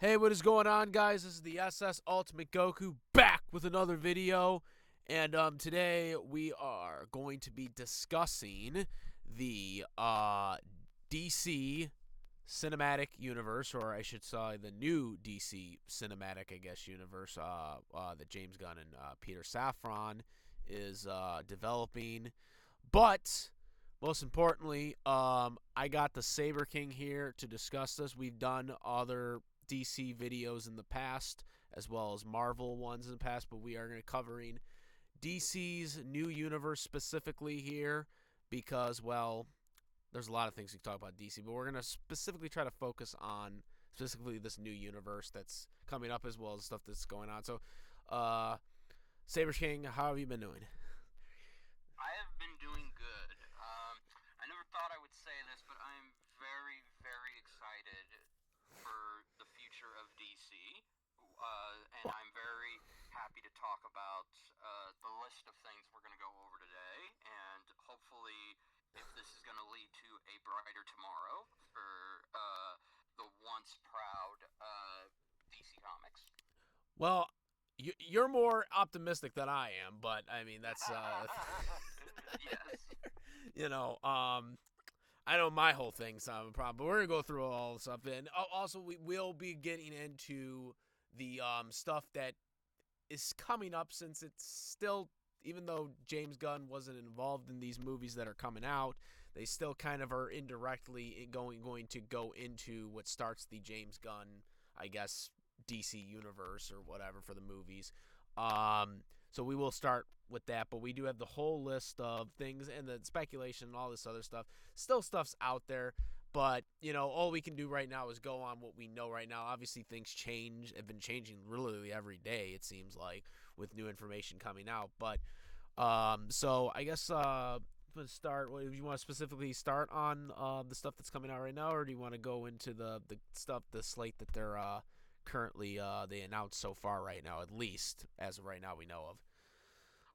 Hey, what is going on, guys? This is the SS Ultimate Goku back with another video, and today we are going to be discussing the DC cinematic universe, or I should say, the new DC cinematic, I guess, universe that James Gunn and Peter Safran is developing. But most importantly, I got the Saber King here to discuss this. We've done other DC videos in the past, as well as Marvel ones in the past, but we are going to be covering DC's new universe specifically here because, well, there's a lot of things we can talk about DC, but we're going to specifically try to focus on specifically this new universe that's coming up as well as stuff that's going on. So, Saber King, how have you been doing? I have been doing good. I never thought I would say this, but I'm very, very excited for the future of DC. And I'm very happy to talk about the list of things we're going to go over today. And hopefully, if this is going to lead to a brighter tomorrow for the once proud DC Comics. Well, you're more optimistic than I am, but I mean that's Yes. you know, I know my whole thing's not a problem, but we're gonna go through all the stuff, and also we will be getting into the stuff that is coming up since it's still, even though James Gunn wasn't involved in these movies that are coming out, they still kind of are indirectly going to go into what starts the James Gunn, I guess, DC universe or whatever for the movies. So we will start with that, but we do have the whole list of things and the speculation and all this other stuff. Still, stuff's out there, but all we can do right now is go on what we know right now. Obviously, things change, have been changing literally every day. It seems like with new information coming out, but so I guess let's start. What, do you want to specifically start on the stuff that's coming out right now, or do you want to go into the stuff, the slate that they're currently they announced so far right now, at least as of right now we know of?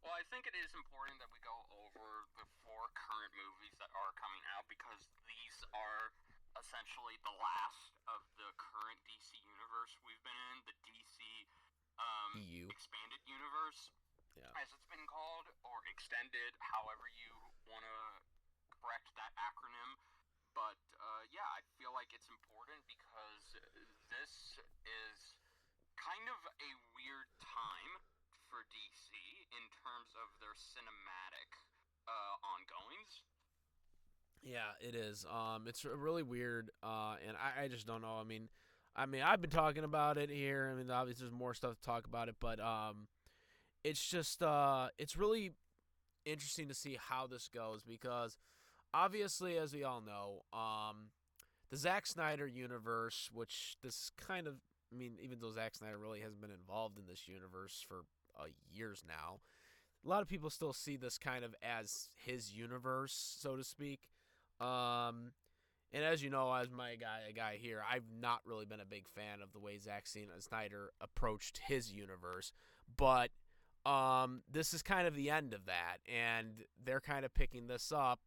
Well, I think it is important that we go over the four current movies that are coming out because these are essentially the last of the current DC universe we've been in, the DC EU. expanded universe, Yeah. as it's been called, or extended, however you want to correct that acronym. But yeah, I feel like it's important because this is kind of a weird time for DC in terms of their cinematic ongoings. Yeah, it is. It's really weird, and I just don't know. I mean, I've been talking about it here. I mean, obviously, there's more stuff to talk about it, but it's just it's really interesting to see how this goes because obviously, as we all know, the Zack Snyder universe, which this kind of, I mean, even though Zack Snyder really hasn't been involved in this universe for years now, a lot of people still see this kind of as his universe, so to speak. Um, and as you know, as my guy here, I've not really been a big fan of the way Zack Snyder approached his universe, but this is kind of the end of that, and they're kind of picking this up,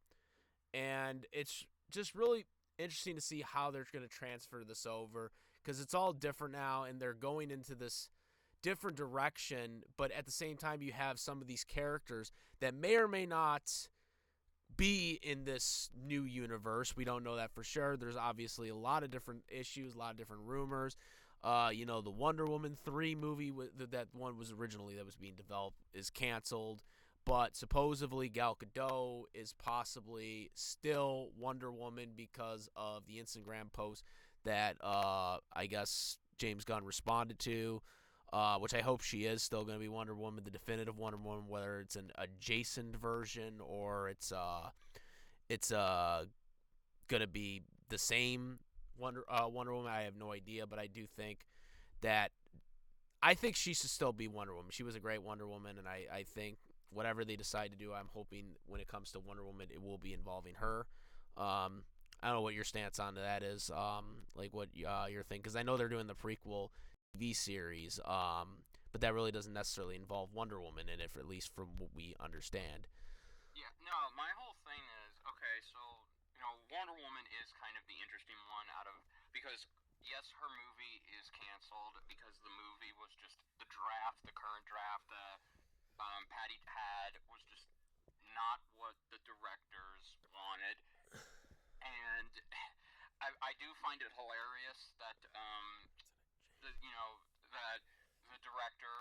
and it's just really interesting to see how they're going to transfer this over because it's all different now, and they're going into this different direction, but at the same time you have some of these characters that may or may not be in this new universe. We don't know that for sure. There's obviously a lot of different issues, a lot of different rumors. The Wonder Woman 3 movie, that one was originally that was being developed, is canceled. But supposedly Gal Gadot is possibly still Wonder Woman because of the Instagram post that I guess James Gunn responded to, which I hope she is still going to be Wonder Woman, the definitive Wonder Woman, whether it's an adjacent version or it's going to be the same Wonder Woman. I have no idea, but I do think that I think she should still be Wonder Woman. She was a great Wonder Woman, and I think whatever they decide to do, I'm hoping when it comes to Wonder Woman, it will be involving her. I don't know what your stance on that is, like what your thing, because I know they're doing the prequel TV series, but that really doesn't necessarily involve Wonder Woman in it, for, at least from what we understand. Yeah, no, my whole thing is okay. So Wonder Woman is kind of the interesting one out of because yes, her movie is canceled because the movie was just the draft, the current draft that Patty had was just not what the directors wanted, and I do find it hilarious that that the director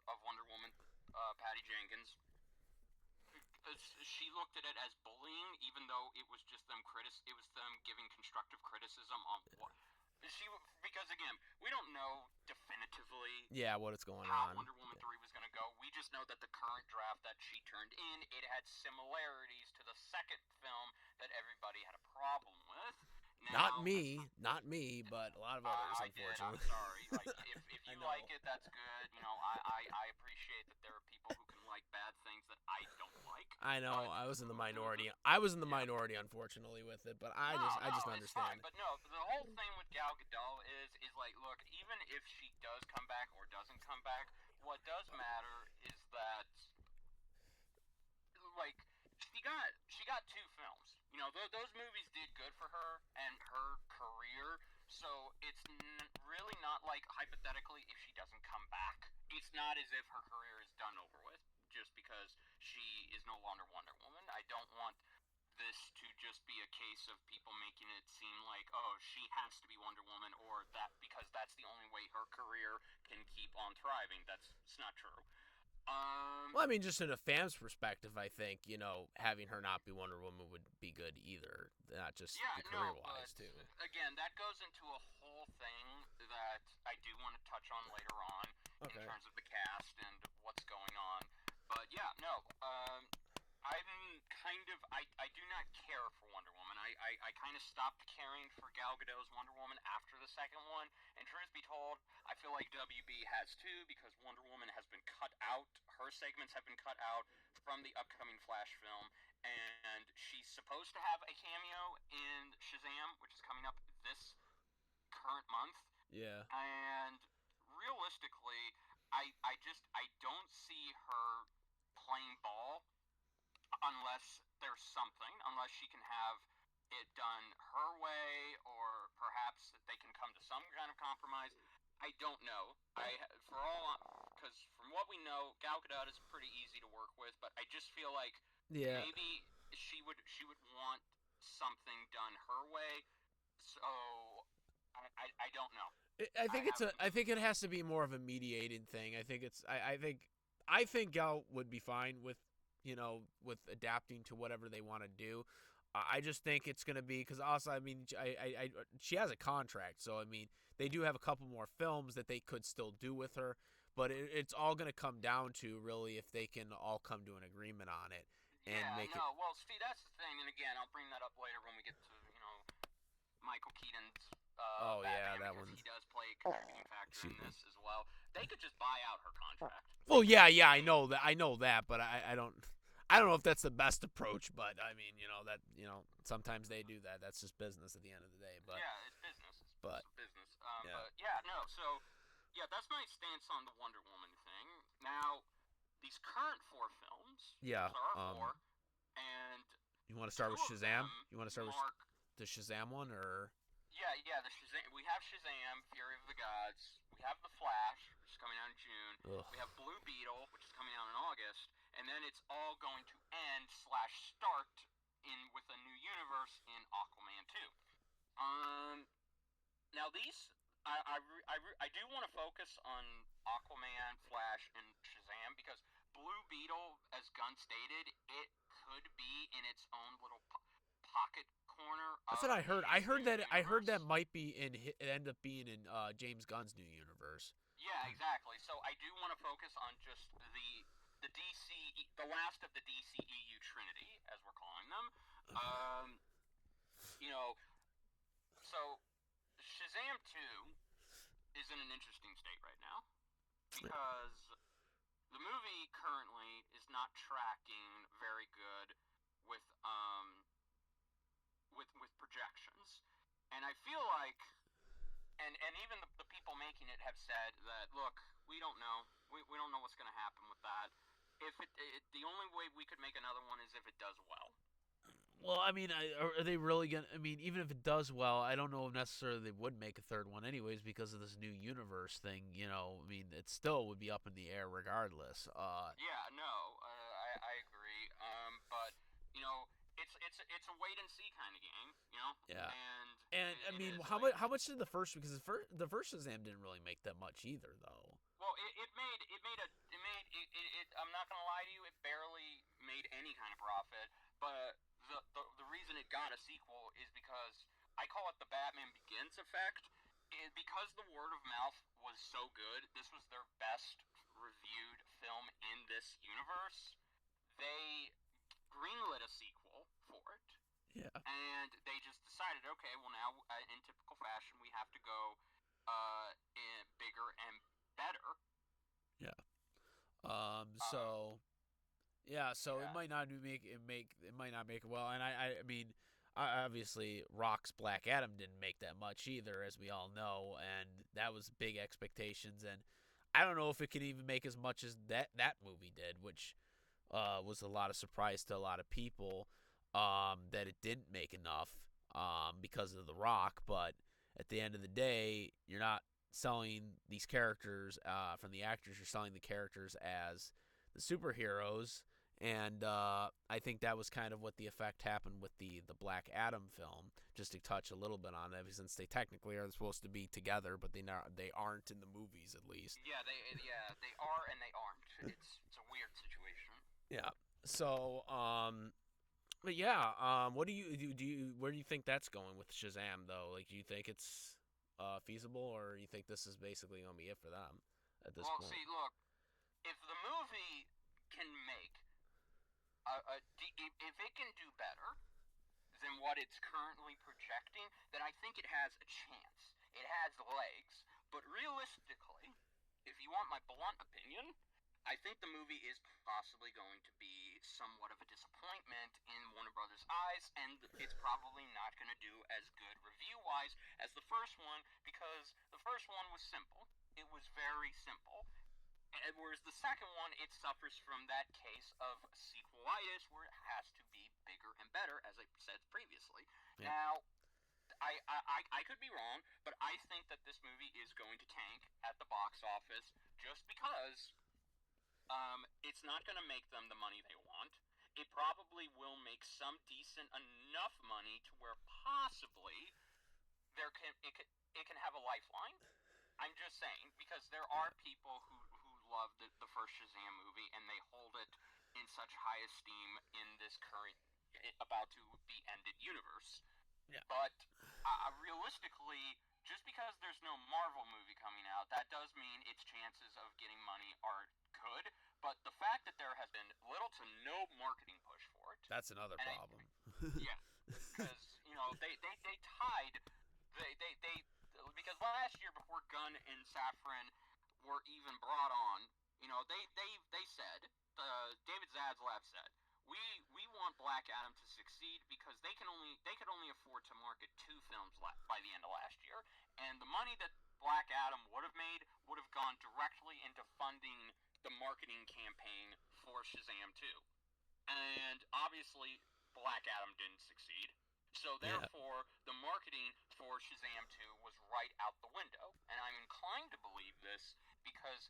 of Wonder Woman, Patty Jenkins, she looked at it as bullying, even though it was just it was them giving constructive criticism on what she because again we don't know definitively Yeah, what is going how on? Wonder Woman 3 was going to go. We just know that the current draft that she turned in, it had similarities to the second film that everybody had a problem with. Not Now, me, not me, but a lot of others, I did. I'm unfortunately. sorry. Like, if I you know. like it, that's good. I appreciate that there are people who can like bad things that I don't like. I know. But I was in the the minority. I was in the yeah. minority, unfortunately, with it. But No, I no, just it's fine. understand. But no, the whole thing with Gal Gadot is like, look, even if she does come back or doesn't come back, what does matter is that like she got two films. Those movies did good for her and her career. So it's really not like hypothetically if she doesn't come back, it's not as if her career is done over with just because she is no longer Wonder Woman. I don't want this to just be a case of people making it seem like, oh, she has to be Wonder Woman, or that because that's the only way her career can keep on thriving. That's it's not true. Um, Well, I mean, just in a fan's perspective, I think having her not be Wonder Woman would be good either, not just yeah, career no, but wise too. again, that goes into a whole thing that I do want to touch on later on in Okay. terms of the cast and what's going on. But yeah, no, I'm I do not care for Wonder Woman. I kind of stopped caring for Gal Gadot's Wonder Woman after the second one. And truth be told, I feel like WB has too because Wonder Woman has been cut out. Her segments have been cut out from the upcoming Flash film, and she's supposed to have a cameo in Shazam, which is coming up this current month. Yeah. And realistically, I don't see her playing ball unless there's something, unless she can have it done her way, or perhaps they can come to some kind of compromise. I don't know. Because from what we know, Gal Gadot is pretty easy to work with, but I just feel like Yeah. maybe she would want something done her way. So I don't know. I I think have I think it has to be more of a mediating thing. I think Gal would be fine with with adapting to whatever they want to do. I just think it's gonna be because also I mean she has a contract, so I mean they do have a couple more films that they could still do with her, but it's all gonna come down to really if they can all come to an agreement on it and Yeah, make it. no. Well, see, that's the thing, and again, I'll bring that up later when we get to Michael Keaton's Oh yeah, Batman that because one's he does play a contributing factor in excuse me. this as well. They could just buy out her contract. Well, yeah, They, I know that, but I don't know if that's the best approach, but I mean, that sometimes they do that. That's just business at the end of the day. But yeah, it's business. but It's business. yeah, But yeah, no. So yeah, that's my stance on the Wonder Woman thing. Now, these current four films, yeah. because there are four, and You want to start two with of them Shazam? You want to start with mark. the Shazam one, or Yeah. The Shazam. We have Shazam, Fury of the Gods. We have the Flash, which is coming out in June. ugh. We have Blue Beetle, which is coming out in August, and then it's all going to end slash start in with a new universe in Aquaman 2. Now these. I do want to focus on Aquaman, Flash, and Shazam because Blue Beetle, as Gunn stated, it could be in its own little pocket corner That's what of I heard. his new I heard universe. that might be it end up being in James Gunn's new universe. Yeah, exactly. So I do want to focus on just the the last of the DCEU Trinity, as we're calling them. Um, you know, so Shazam 2 is in an interesting state right now because the movie currently is not tracking very good with with projections, and I feel like and even the people making it have said that look, we don't know, we don't know what's going to happen with that. If the only way we could make another one is if it does well. Well, I mean, are they really gonna? I mean, even if it does well, I don't know if necessarily they would make a third one, anyways, because of this new universe thing. I mean, it still would be up in the air regardless. Yeah, no, I agree. But you know, it's a wait and see kind of game, Yeah, and and I it mean, is how like. much? How much did the first? Because the first Shazam didn't really make that much either, though. Well, I'm not gonna lie to you, it barely made any kind of profit. But the reason it got a sequel is because I call it the Batman Begins effect. Because the word of mouth was so good, this was their best reviewed film in this universe. They greenlit a sequel for it, Yeah. and they just decided, okay, well now, in typical fashion, we have to go bigger and better. Yeah. Um, So yeah. So it yeah, might not it might not make it well. And I mean, obviously, Rock's Black Adam didn't make that much either, as we all know, and that was big expectations. And I don't know if it can even make as much as that movie did, which was a lot of surprise to a lot of people. That it didn't make enough because of The Rock. But at the end of the day, you're not selling these characters from the actors. You're selling the characters as the superheroes, and I think that was kind of what the effect happened with the Black Adam film. Just to touch a little bit on it, since they technically are supposed to be together, but they aren't in the movies at least. they are and they aren't. It's a weird situation. Yeah. So, but yeah, what do you where do you think that's going with Shazam though? Like, do you think it's feasible, or you think this is basically gonna be it for them at this Well, point? see, look, if the movie can make if it can do better than what it's currently projecting, then I think it has a chance. It has legs. But realistically, if you want my blunt opinion, I think the movie is possibly going to be somewhat of a disappointment in Warner Brothers' eyes, and it's probably not going to do as good review-wise as the first one, because the first one was simple. It was very simple. Whereas the second one, it suffers from that case of sequelitis, where it has to be bigger and better, as I said previously. Yeah. Now, I could be wrong, but I think that this movie is going to tank at the box office just because it's not going to make them the money they want. It probably will make some decent enough money to where possibly it can have a lifeline. I'm just saying because there are people who love the first Shazam movie and they hold it in such high esteem in this current about to be ended universe. Yeah. But realistically, just because there's no Marvel movie coming out, that does mean its chances of getting money are good. But the fact that there has been little to no marketing push for it, That's another and problem. yeah, because they tied they because last year before Gunn and Safran were even brought on, they said David Zaslav said we want Black Adam to succeed because they could only afford to market two films by the end of last year, and the money that Black Adam would have made would have gone directly into funding the marketing campaign for Shazam 2. And obviously, Black Adam didn't succeed. So Yeah. therefore, the marketing for Shazam 2 was right out the window. And I'm inclined to believe this because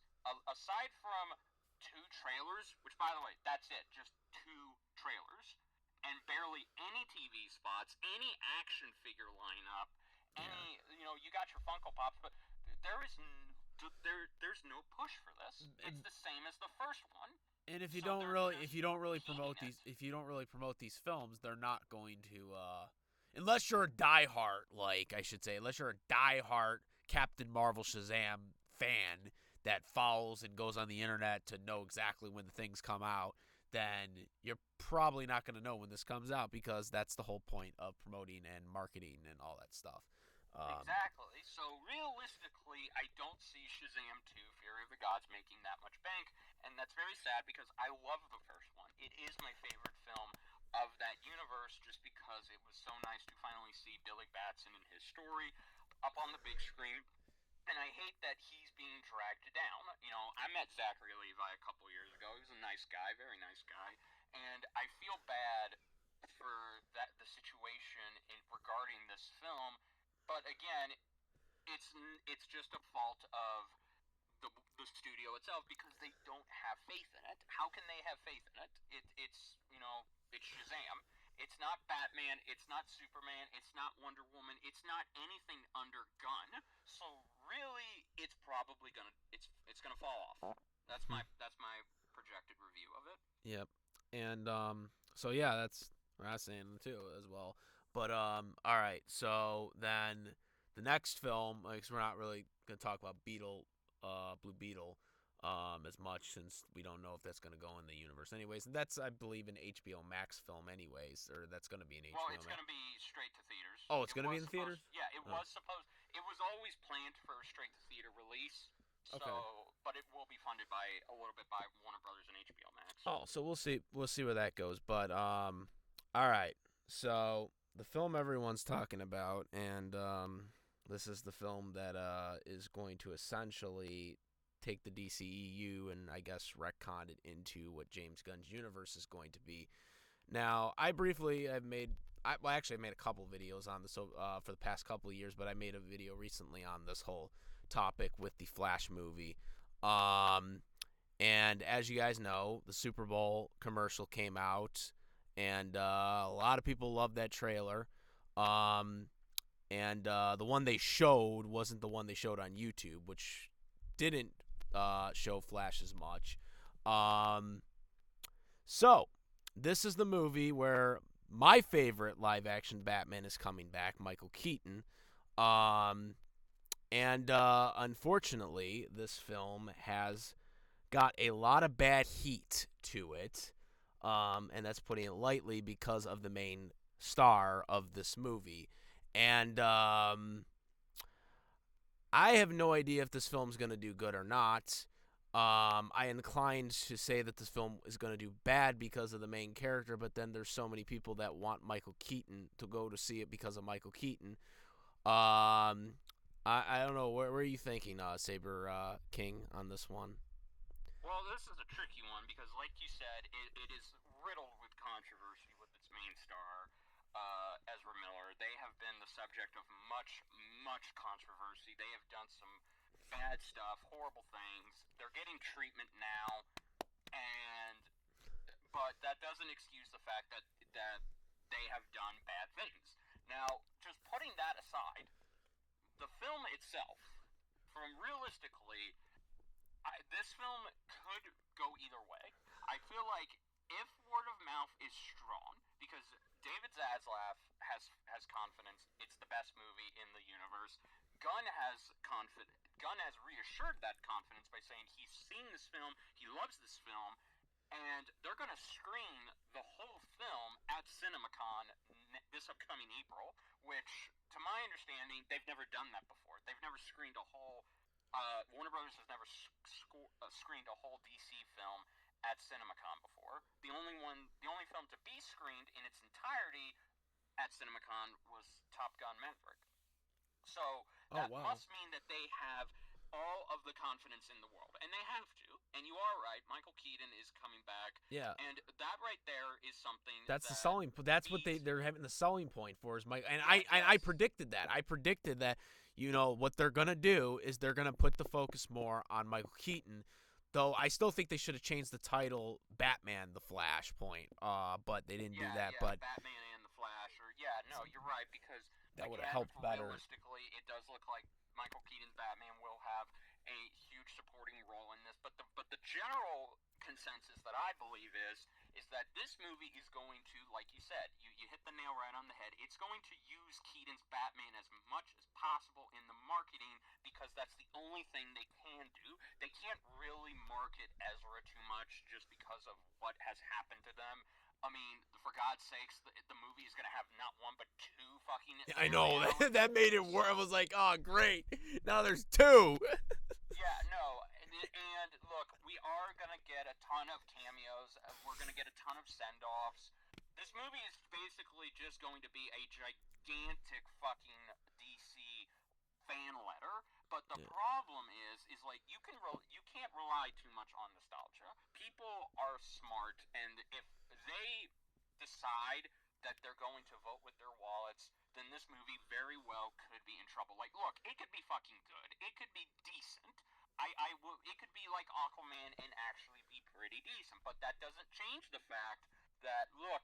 aside from two trailers, which by the way, that's it, just two trailers, and barely any TV spots, any action figure lineup, Yeah. you got your Funko Pops, but there is there's no push for this. It's And the same as the first one. and if you So don't they're really just if you don't really heating promote it. these films, they're not going to unless you're a diehard, like I should say, unless you're a diehard Captain Marvel Shazam fan that follows and goes on the internet to know exactly when the things come out, then you're probably not going to know when this comes out because that's the whole point of promoting and marketing and all that stuff. Exactly. So realistically, I don't see Shazam 2 Fury of the Gods making that much bank, and that's very sad because I love the first one. It is my favorite film of that universe just because it was so nice to finally see Billy Batson and his story up on the big screen. And I hate that he's being dragged down. I met Zachary Levi a couple years ago. He was a nice guy, very nice guy. And I feel bad for the situation regarding this film, but again, it's just a fault of the studio itself because they don't have faith in it. How can they have faith in it? It's Shazam. It's not Batman. It's not Superman. It's not Wonder Woman. It's not anything under Gunn. So really, it's gonna fall off. That's my projected review of it. Yep. And so yeah, that's what I was saying too as well. But all right. So then the next film, like, 'cause we're not really gonna talk about Blue Beetle, as much since we don't know if that's gonna go in the universe. Anyways, and that's, I believe, an HBO Max film. Anyways, or that's gonna be an HBO Well, Max. it's gonna be straight to theaters. Oh, it's gonna be in the theaters. Yeah, it Oh. was supposed. It was always planned for a straight to theater release. So, Okay. but it will be funded by a little bit by Warner Brothers and HBO Max. Oh, so we'll see. We'll see where that goes. But all right. So the film everyone's talking about, and this is the film that is going to essentially take the DCEU and I guess retcon it into what James Gunn's universe is going to be. Now, I made a couple videos on this for the past couple of years, but I made a video recently on this whole topic with the Flash movie. And as you guys know, the Super Bowl commercial came out, and a lot of people loved that trailer. And the one they showed wasn't the one they showed on YouTube, which didn't show Flash as much. So this is the movie where my favorite live-action Batman is coming back, Michael Keaton. And unfortunately, this film has got a lot of bad heat to it, and that's putting it lightly because of the main star of this movie. And I have no idea if this film's going to do good or not. I inclined to say that this film is going to do bad because of the main character, but then there's so many people that want Michael Keaton to go to see it because of Michael Keaton. I don't know. Where are you thinking, Saber King, on this one? Well, this is a tricky one because, like you said, it is riddled with controversy with its main star, Ezra Miller. They have been the subject of much, much controversy. They have done some bad stuff, horrible things. They're getting treatment now, but that doesn't excuse the fact that they have done bad things. Now, just putting that aside, the film itself, realistically, this film could go either way. I feel like if word of mouth is strong, because David Zaslav has confidence it's the best movie in the universe. Gunn has reassured that confidence by saying he's seen this film, he loves this film, and they're going to screen the whole film at CinemaCon this upcoming April, which, to my understanding, they've never done that before. They've never screened a whole Warner Brothers has never screened a whole DC film at CinemaCon before. The only film to be screened in its entirety at CinemaCon was Top Gun Maverick. So that must mean that they have all of the confidence in the world, and they have to. And you are right, Michael Keaton is coming back. Yeah, and that right there is something. That's the selling. That's what they're having the selling point for is Mike. And I predicted that. I predicted that. You know what they're gonna do is they're gonna put the focus more on Michael Keaton. Though I still think they should have changed the title Batman: The Flashpoint. But they didn't do that. But Batman and the Flash, you're right, because that would have helped better. Realistically, it does look like Michael Keaton's Batman will have a huge supporting role in this. But the general consensus that I believe is that this movie is going to, like you said, you hit the nail right on the head. It's going to use Keaton's Batman as much as possible in the marketing because that's the only thing they can do. They can't really market Ezra too much just because of what has happened to them. I mean, for God's sakes, the movie is going to have not one but two fucking... I know, that made it worse. I was like, oh, great. Now there's two. Yeah, no, and look, we are going to get a ton of cameos. We're going to get a ton of send-offs. This movie is basically just going to be a gigantic fucking DC fan letter. But the problem is like you can't rely too much on nostalgia. People are smart, and if they decide that they're going to vote with their wallets, then this movie very well could be in trouble. Like, look, it could be fucking good. It could be decent. It could be like Aquaman and actually be pretty decent. But that doesn't change the fact that, look,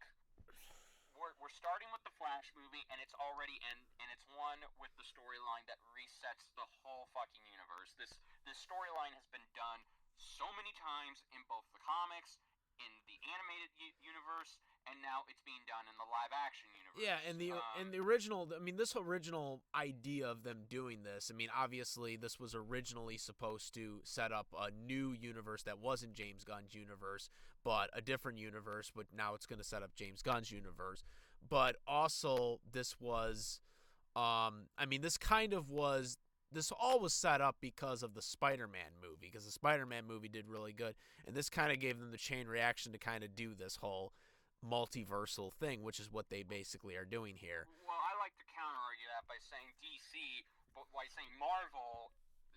we're starting with the Flash movie, and it's already and it's one with the storyline that resets the whole fucking universe. This storyline has been done so many times in both the comics, in the animated universe, and now it's being done in the live action universe. Yeah, and the original, I mean, this original idea of them doing this, I mean, obviously this was originally supposed to set up a new universe that wasn't James Gunn's universe, but a different universe, but now it's going to set up James Gunn's universe. But also this was I mean, this all was set up because of the Spider-Man movie, because the Spider-Man movie did really good, and this kind of gave them the chain reaction to kind of do this whole multiversal thing, which is what they basically are doing here. Well, I like to counter-argue that by saying DC, but by saying Marvel,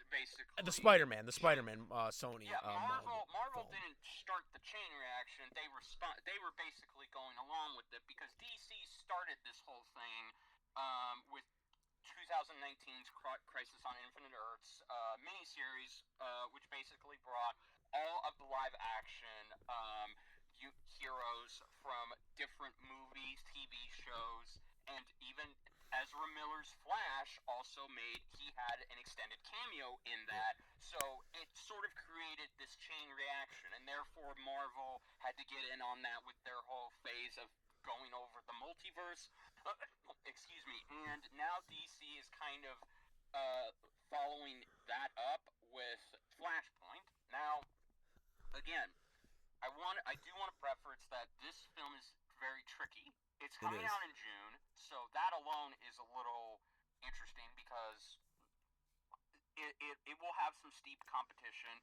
basically. The Spider-Man, Sony. Yeah, Marvel didn't start the chain reaction. They were basically going along with it because DC started this whole thing with 2019's Crisis on Infinite Earths miniseries, which basically brought all of the live-action heroes from different movies, TV shows, and even Ezra Miller's Flash also he had an extended cameo in that. So it sort of created this chain reaction, and therefore Marvel had to get in on that with their whole phase of going over the multiverse. Excuse me. And now DC is kind of following that up with Flashpoint. Now, again, I do want to preface that this film is very tricky. It's coming out in June, so that alone is a little interesting because it will have some steep competition.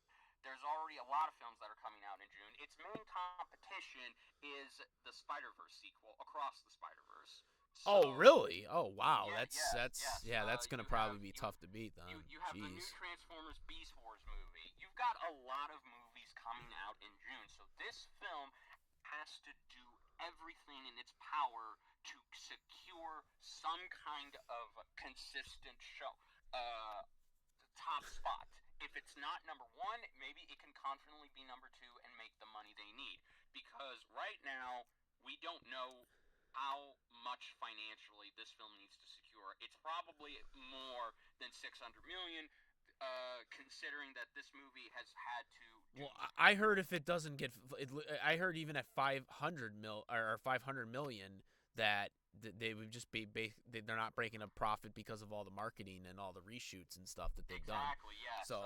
There's already a lot of films that are coming out in June. Its main competition is the Spider-Verse sequel, Across the Spider-Verse. So, oh, really? Oh, wow. Yeah, That's going to probably be tough to beat, then. You have the new Transformers Beast Wars movie. You've got a lot of movies coming out in June, so this film has to do everything in its power to secure some kind of consistent top spot. If it's not number one, maybe it can confidently be number two and make the money they need. Because right now, we don't know how much financially this film needs to secure. It's probably more than $600 million, considering that this movie has had to. Well, I heard if it doesn't get, I heard even at 500 million that they would just be they're not breaking a profit because of all the marketing and all the reshoots and stuff that they've done. Exactly. Yeah. So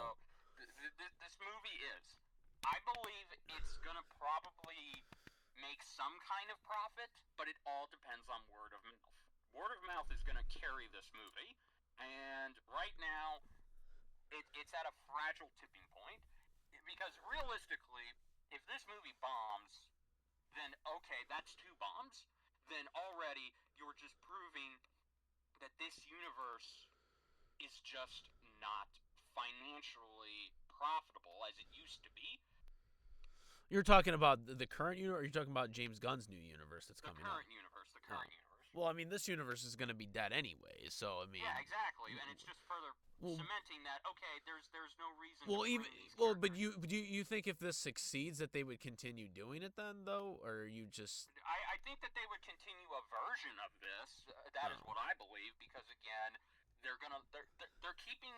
this movie is. I believe it's gonna probably make some kind of profit, but it all depends on word of mouth. Word of mouth is going to carry this movie, and right now, it's at a fragile tipping point, because realistically, if this movie bombs, then okay, that's 2 bombs, then already you're just proving that this universe is just not financially profitable as it used to be. You're talking about the current universe, or are you talking about James Gunn's new universe that's coming out? The current universe. Well, I mean, this universe is going to be dead anyway, so I mean. Yeah, exactly, and it's just further cementing that there's no reason. But you think if this succeeds that they would continue doing it then, though, or you just? I think that they would continue a version of this. That is what I believe, because again, they're keeping.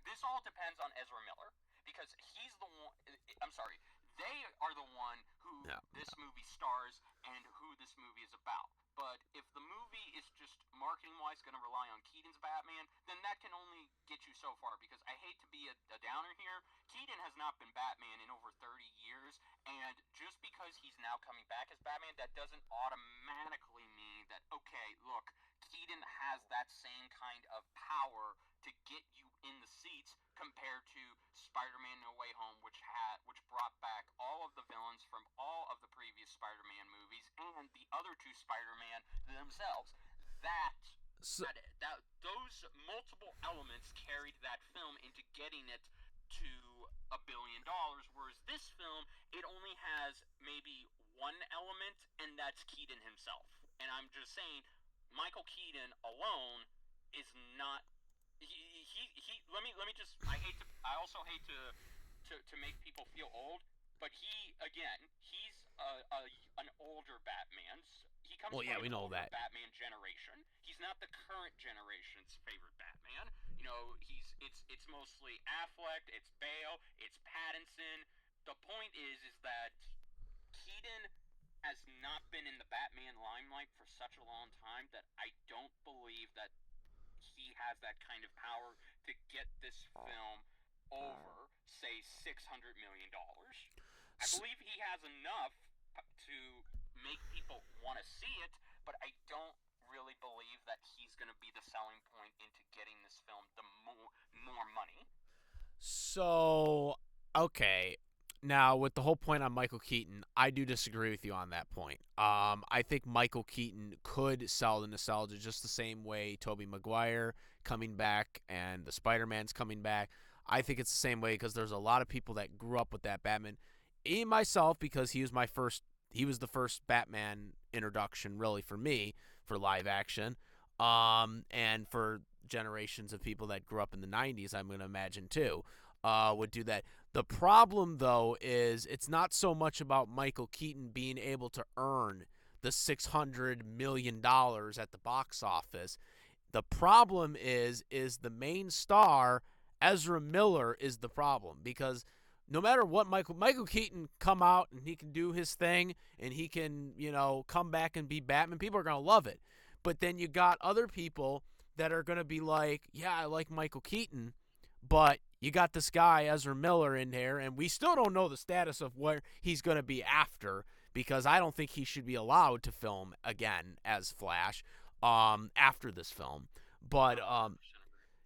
This all depends on Ezra Miller, because he's the one. I'm sorry. They are the one who this movie stars and who this movie is about. But if the movie is just marketing-wise going to rely on Keaton's Batman, then that can only get you so far. Because I hate to be a downer here, Keaton has not been Batman in over 30 years, and just because he's now coming back as Batman, that doesn't automatically mean that, okay, look, Keaton has that same kind of power to get you in the seats compared to Spider-Man No Way Home, which brought back all of the villains from all of the previous Spider-Man movies and the other 2 Spider-Man themselves. Those multiple elements carried that film into getting it to $1 billion, whereas this film, it only has maybe one element, and that's Keaton himself. And I'm just saying, Michael Keaton alone is not. Let me just. I also hate to make people feel old, but he's an older Batman. He comes Well, from yeah, an we know older that. Batman generation. He's not the current generation's favorite Batman. You know, it's mostly Affleck, it's Bale, it's Pattinson. The point is that Keaton has not been in the Batman limelight for such a long time that I don't believe that he has that kind of power to get this film over, say, $600 million. I believe he has enough to make people want to see it, but I don't really believe that he's going to be the selling point into getting this film the more money. So, okay. Now, with the whole point on Michael Keaton, I do disagree with you on that point. I think Michael Keaton could sell the nostalgia just the same way Tobey Maguire coming back and the Spider-Man's coming back. I think it's the same way because there's a lot of people that grew up with that Batman. Even myself, because he was the first Batman introduction really for me for live action. And for generations of people that grew up in the 90s, I'm going to imagine too, would do that. The problem, though, is it's not so much about Michael Keaton being able to earn the $600 million at the box office. The problem is the main star, Ezra Miller, is the problem because no matter what Michael Keaton come out and he can do his thing and he can, come back and be Batman, people are going to love it. But then you got other people that are going to be like, yeah, I like Michael Keaton, but you got this guy, Ezra Miller, in there, and we still don't know the status of where he's going to be after because I don't think he should be allowed to film again as Flash after this film. But,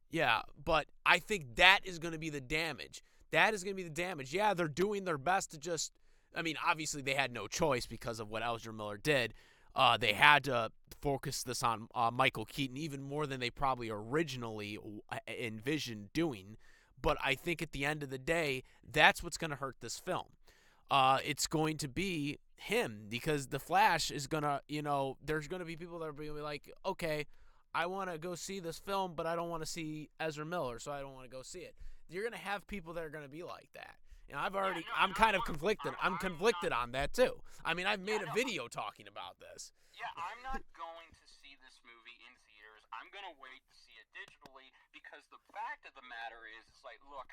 yeah, but I think that is going to be the damage. That is going to be the damage. Yeah, they're doing their best to just – I mean, obviously they had no choice because of what Ezra Miller did. They had to focus this on Michael Keaton even more than they probably originally envisioned doing. But I think at the end of the day, that's what's going to hurt this film. It's going to be him because the Flash is going to, there's going to be people that are going to be like, okay, I want to go see this film, but I don't want to see Ezra Miller, so I don't want to go see it. You're going to have people that are going to be like that. And I'm kind of conflicted. I'm conflicted on that too. I mean, I've made a video talking about this. Yeah, I'm not going to see this movie in theaters. I'm going to wait to see it digitally because the fact of the matter is, it's like, look,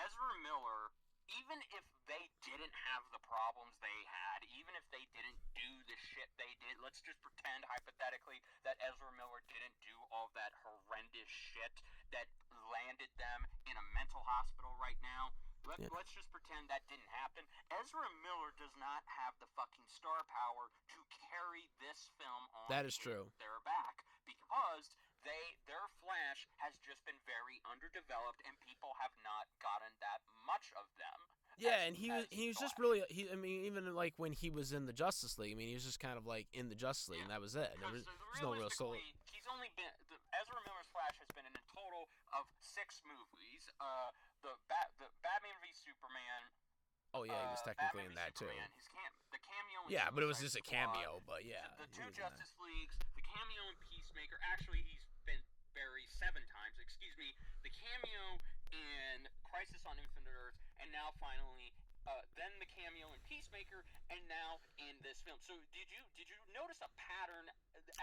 Ezra Miller, even if they didn't have the problems they had, even if they didn't do the shit they did, let's just pretend hypothetically that Ezra Miller didn't do all that horrendous shit that landed them in a mental hospital right now. Let's just pretend that didn't happen. Ezra Miller does not have the fucking star power to carry this film on that is true. Their back because their Flash has just been very underdeveloped and people have not gotten that much of them. Yeah, and he was just really I mean, even like when he was in the Justice League, I mean, he was just kind of like in the Justice League, and that was it. There's no real soul. He's only been Ezra Miller's Flash has been in a total of 6 movies. The Batman v Superman. Oh yeah, he was technically Batman in that Superman, too. The cameo. Yeah, but it was just a cameo. But yeah, the 2 Justice Leagues, the cameo in Peacemaker. Actually, he's been buried 7 times. Excuse me. The cameo in Crisis on Infinite Earth, and now finally, then the cameo in Peacemaker, and now in this film. So did you notice a pattern?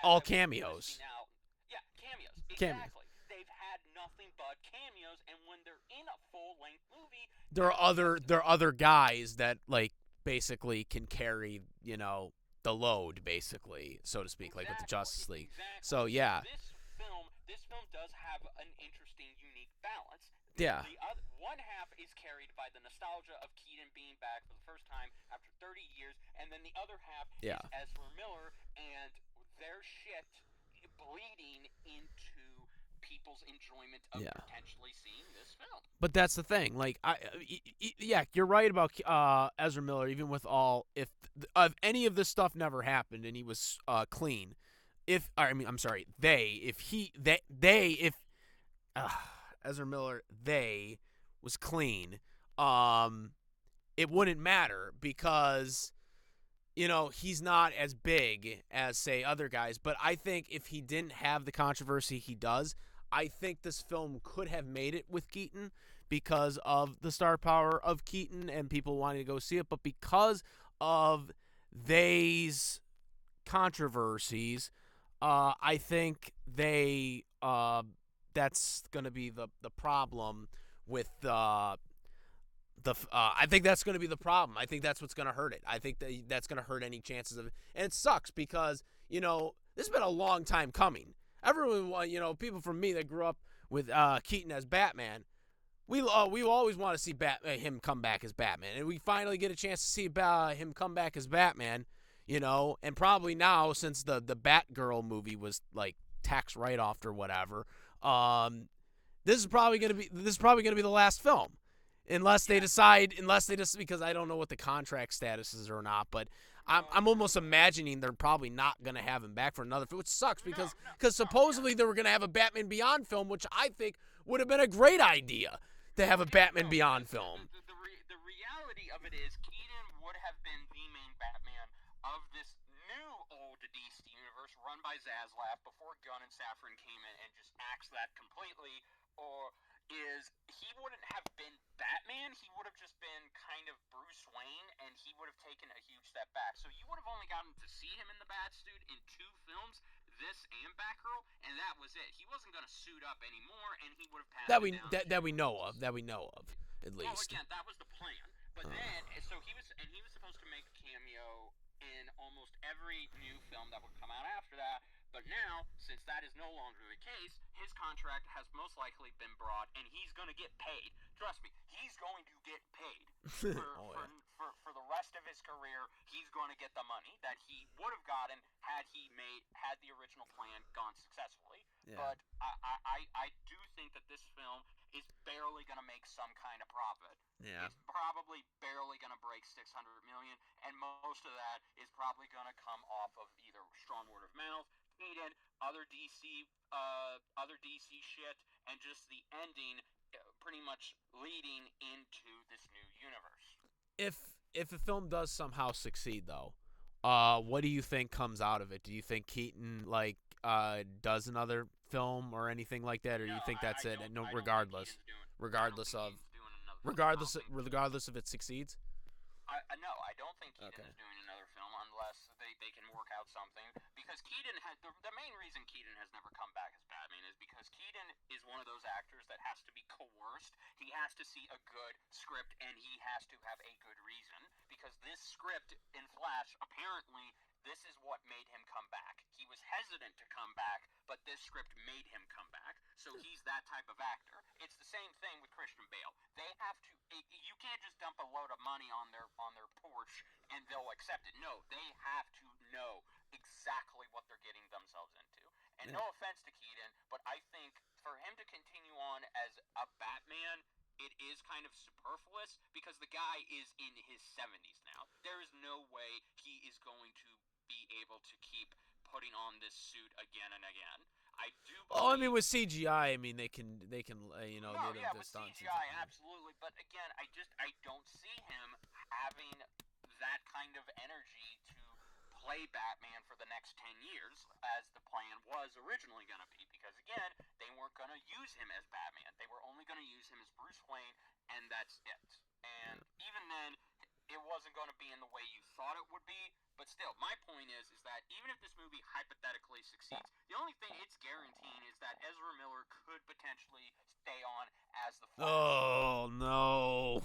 All cameos. Yeah, cameos. Exactly. They've had nothing but cameos, and when they're in a full-length movie, there are other guys that like basically can carry the load, basically, so to speak, like with the Justice League. Exactly. So yeah. This film does have an interesting, unique balance. Yeah. One half is carried by the nostalgia of Keaton being back for the first time after 30 years, and then the other half is Ezra Miller and their shit bleeding into people's enjoyment of potentially seeing this film. But that's the thing. Like, yeah, you're right about Ezra Miller. Even with if any of this stuff never happened and he was clean, if Ezra Miller was clean, it wouldn't matter because he's not as big as, say, other guys. But I think if he didn't have the controversy he does, I think this film could have made it with Keaton because of the star power of Keaton and people wanting to go see it. But because of these controversies, I think that's going to be the problem with I think that's going to be the problem. I think that's what's going to hurt it. I think that's going to hurt any chances of it. And it sucks because, this has been a long time coming. Everyone, people from me that grew up with Keaton as Batman, we always want to see him come back as Batman. And we finally get a chance to see him come back as Batman, and probably now, since the Batgirl movie was like tax write-off or whatever, this is probably going to be the last film. Unless they decide, because I don't know what the contract status is or not, but I'm almost imagining they're probably not going to have him back for another film, which sucks because supposedly they were going to have a Batman Beyond film, which I think would have been a great idea to have a Batman Beyond film. The reality of it is Keaton would have been the main Batman of this new old DC universe run by Zaslav before Gunn and Safran came in and just axed that completely, or he wouldn't have been Batman, he would have just been kind of Bruce Wayne, and he would have taken a huge step back. So you would have only gotten to see him in the Batsuit in 2 films, this and Batgirl, and that was it. He wasn't going to suit up anymore, and he would have passed that we know of, at least. Well, again, that was the plan. But then, so he was supposed to make a cameo in almost every new film that would come out after that. But now, since that is no longer the case, his contract has most likely been brought, and he's going to get paid. Trust me, he's going to get paid for the rest of his career. He's going to get the money that he would have gotten had the original plan gone successfully. Yeah. But I do think that this film is barely going to make some kind of profit. Yeah. It's probably barely going to break $600 million, and most of that is probably going to come off of either strong word of mouth, Keaton, other DC shit, and just the ending pretty much leading into this new universe. If the film does somehow succeed, though, what do you think comes out of it? Do you think Keaton does another film or anything like that, or do you think that's it? No, regardless if it succeeds. No, I don't think Keaton is doing another film unless they can work out something. Because Keaton the main reason Keaton has never come back as Batman is because Keaton is one of those actors that has to be coerced. He has to see a good script and he has to have a good reason. Because this script in Flash, apparently, this is what made him come back. He was hesitant to come back, but this script made him come back. So he's that type of actor. It's the same thing with Christian Bale. They have to. You can't just dump a load of money on their porch and they'll accept it. No, they have to know exactly what they're getting themselves into. And no offense to Keaton, but I think for him to continue on as a Batman, it is kind of superfluous because the guy is in his 70s now. There is no way he is going to be able to keep putting on this suit again and again. I do. I mean, with CGI, they can with CGI, absolutely. But again, I don't see him having that kind of energy to play Batman for the next 10 years, as the plan was originally going to be. Because again, they weren't going to use him as Batman. They were only going to use him as Bruce Wayne, and that's it. And even then, it wasn't going to be in the way you thought it would be. But still, my point is that even if this movie hypothetically succeeds, the only thing it's guaranteeing is that Ezra Miller could potentially stay on as the Flash. Oh, no.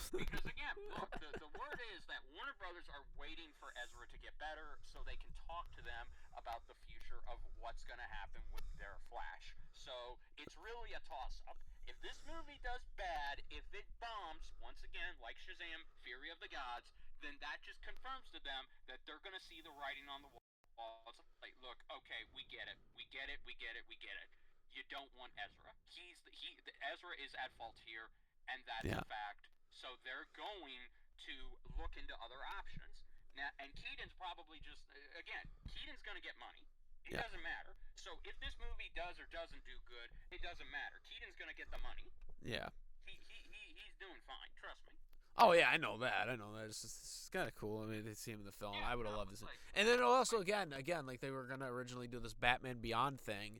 Because again, look, the word is that Warner Brothers are waiting for Ezra to get better so they can talk to them about the future of what's going to happen with their Flash. So it's really a toss-up. If this movie does bad, if it bombs, once again, like Shazam, Fury of the Gods, then that just confirms to them that they're going to see the writing on the wall. It's like, look, okay, we get it. You don't want Ezra. Ezra is at fault here, and that's a fact. So they're going to look into other options. Now, and Keaton's probably just, again, Keaton's going to get money. It doesn't matter. So if this movie does or doesn't do good, it doesn't matter. Keaton's going to get the money. Yeah. He's doing fine. Trust me. Oh yeah, I know that. I know that. It's kind of cool. I mean, they see him in the film. Yeah, I would have no, loved to see. like, And then also like, again, like they were gonna originally do this Batman Beyond thing,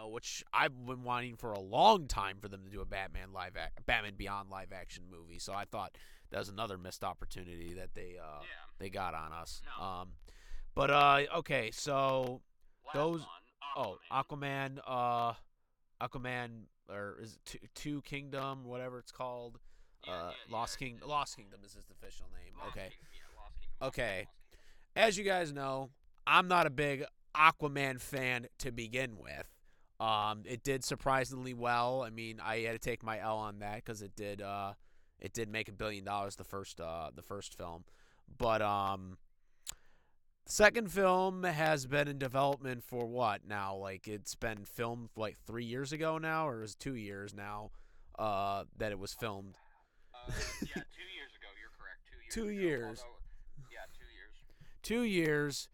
which I've been wanting for a long time for them to do a Batman Beyond live action movie. So I thought that was another missed opportunity that yeah, they got on us. no. But okay, so Last those one, oh Aquaman. Aquaman, or is it Two Kingdom, whatever it's called. Yeah, yeah, yeah. Lost Kingdom is his official name. Lost Okay. Kingdom, yeah, Lost Kingdom, Lost Kingdom, Okay. Lost Kingdom. As you guys know, I'm not a big Aquaman fan to begin with. It did surprisingly well. I mean, I had to take my L on that because it did make $1 billion the first film, but second film has been in development for what now? Like it's been filmed like 3 years ago now, or is it 2 years now? That it was filmed. Yeah, 2 years ago. You're correct. 2 years two ago. years. Although, yeah, 2 years. 2 years.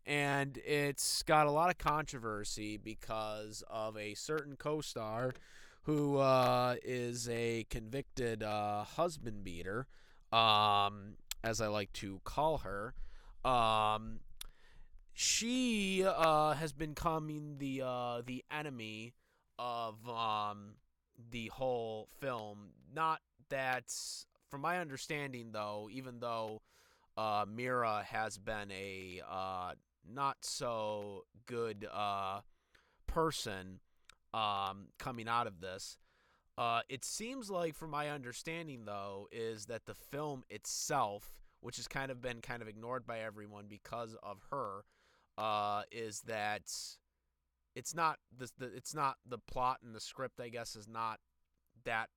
And it's got a lot of controversy because of a certain co-star who is a convicted husband beater, as I like to call her. Um, she has been becoming the enemy of the whole film. Not that, from my understanding, though, even though Mira has been a not so good person coming out of this. It seems like, from my understanding, though, is that the film itself, which has kind of been kind of ignored by everyone because of her, is that it's not the plot and the script. I guess is not that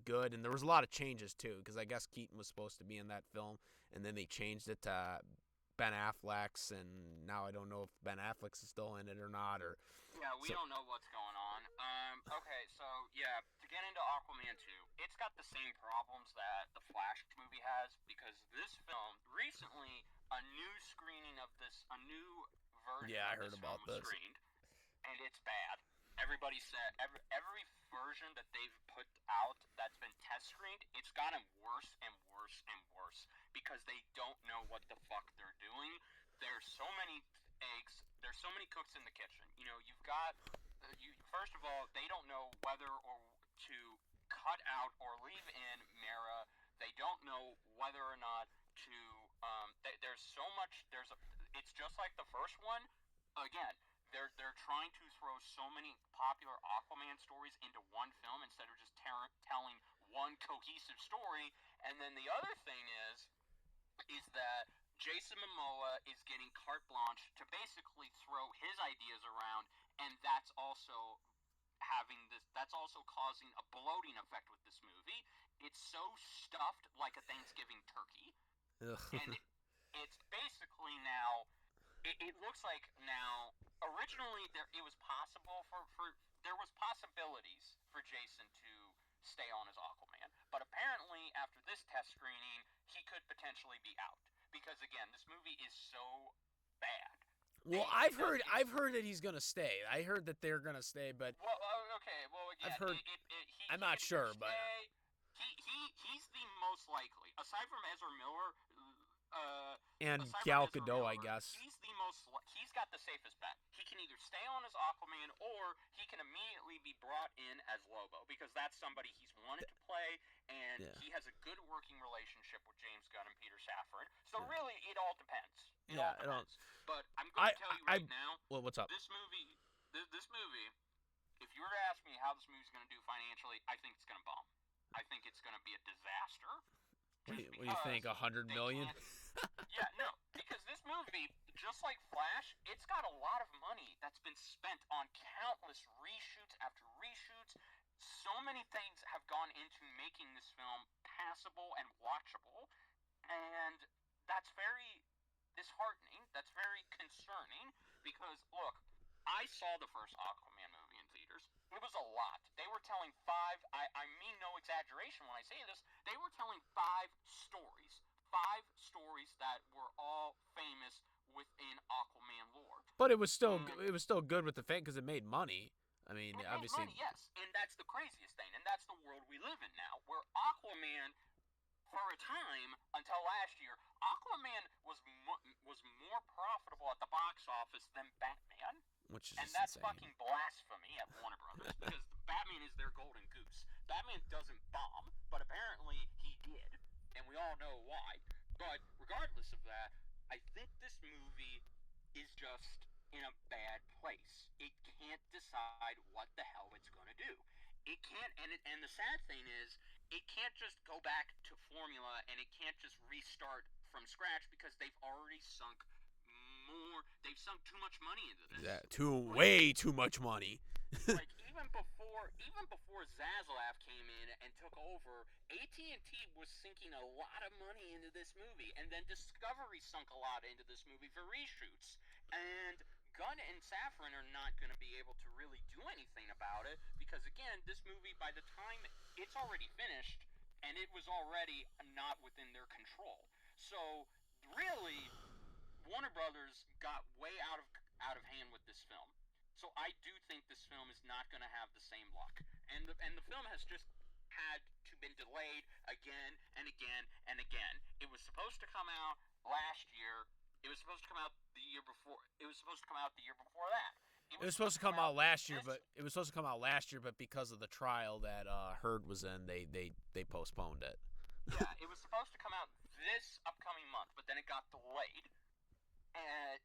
good, and there was a lot of changes too because I guess Keaton was supposed to be in that film, and then they changed it to Ben Affleck's, and now I don't know if Ben Affleck's is still in it or not. Or Yeah, we so don't know what's going on. Okay, so yeah, to get into Aquaman 2, it's got the same problems that the Flash movie has because this film recently a new version yeah, I of heard this film about was this. screened, and it's bad. Everybody said every version that they've put out that's been test screened, it's gotten worse and worse and worse because they don't know what the fuck they're doing. There's so many eggs. There's so many cooks in the kitchen. You know, you've got you first of all, they don't know whether or to cut out or leave in Mara. They don't know whether or not to. There's so much. It's just like the first one. Again, they're trying to throw so many popular Aquaman stories into one film instead of just telling one cohesive story. And then the other thing is that Jason Momoa is getting carte blanche to basically throw his ideas around, and that's also causing a bloating effect with this movie. It's so stuffed like a Thanksgiving turkey, and Ugh. it's basically now it looks like now originally it was possible for there was possibilities for Jason to stay on as Aquaman, but apparently after this test screening he could potentially be out because again this movie is so bad. Well, It does I've heard that he's gonna stay. I heard that they're gonna stay, but well okay well I've again heard. I'm he not could either sure, but stay he's the most likely aside from Ezra Miller and aside from Gal Ezra Gadot, I Miller, guess. he's got the safest bet. He can either stay on as Aquaman or he can immediately be brought in as Lobo because that's somebody he's wanted to play and Yeah, he has a good working relationship with James Gunn and Peter Safran. So yeah, really, it all depends. It yeah. all I don't. depends. But I'm going to tell you right now, Well, what's up? this movie, this movie, if you were to ask me how this movie's going to do financially, I think it's going to bomb. I think it's going to be a disaster. What do you think? Because 100 million? can't. Yeah, no, because this movie, just like Flash, it's got a lot of money that's been spent on countless reshoots after reshoots. So many things have gone into making this film passable and watchable, and that's very disheartening. That's very concerning because, look, I saw the first Aquaman movie in theaters. It was a lot. They were telling I mean no exaggeration when I say this, they were telling five stories. Five stories that were all famous within Aquaman lore. But And it was still good with the fan because it made money. I mean, it made obviously. money, yes. And that's the craziest thing. And that's the world we live in now, where Aquaman for a time until last year, Aquaman was more profitable at the box office than Batman, which is and just that's insane. fucking blasphemy at Warner Brothers because Batman is their golden goose. Batman doesn't bomb, but apparently he did, and we all know why. But regardless of that, I think this movie is just in a bad place. It can't decide what the hell it's going to do. It can't, and the sad thing is, it can't just go back to formula, and it can't just restart from scratch because they've already sunk more. They've sunk too much money into this. Way too much money. Like even before Zaslav came in and took over, AT&T was sinking a lot of money into this movie, and then Discovery sunk a lot into this movie for reshoots. And Gunn and Safran are not going to be able to really do anything about it because again, this movie by the time it's already finished and it was already not within their control. So really, Warner Brothers got way out of hand with this film. So I do think this film is not going to have the same luck, and the film has just had to been delayed again and again and again. It was supposed to come out last year. It was supposed to come out the year before. It was supposed to come out the year before that. It was supposed to come out last year, but because of the trial that Heard was in, they postponed it. Yeah, it was supposed to come out this upcoming month, but then it got delayed, and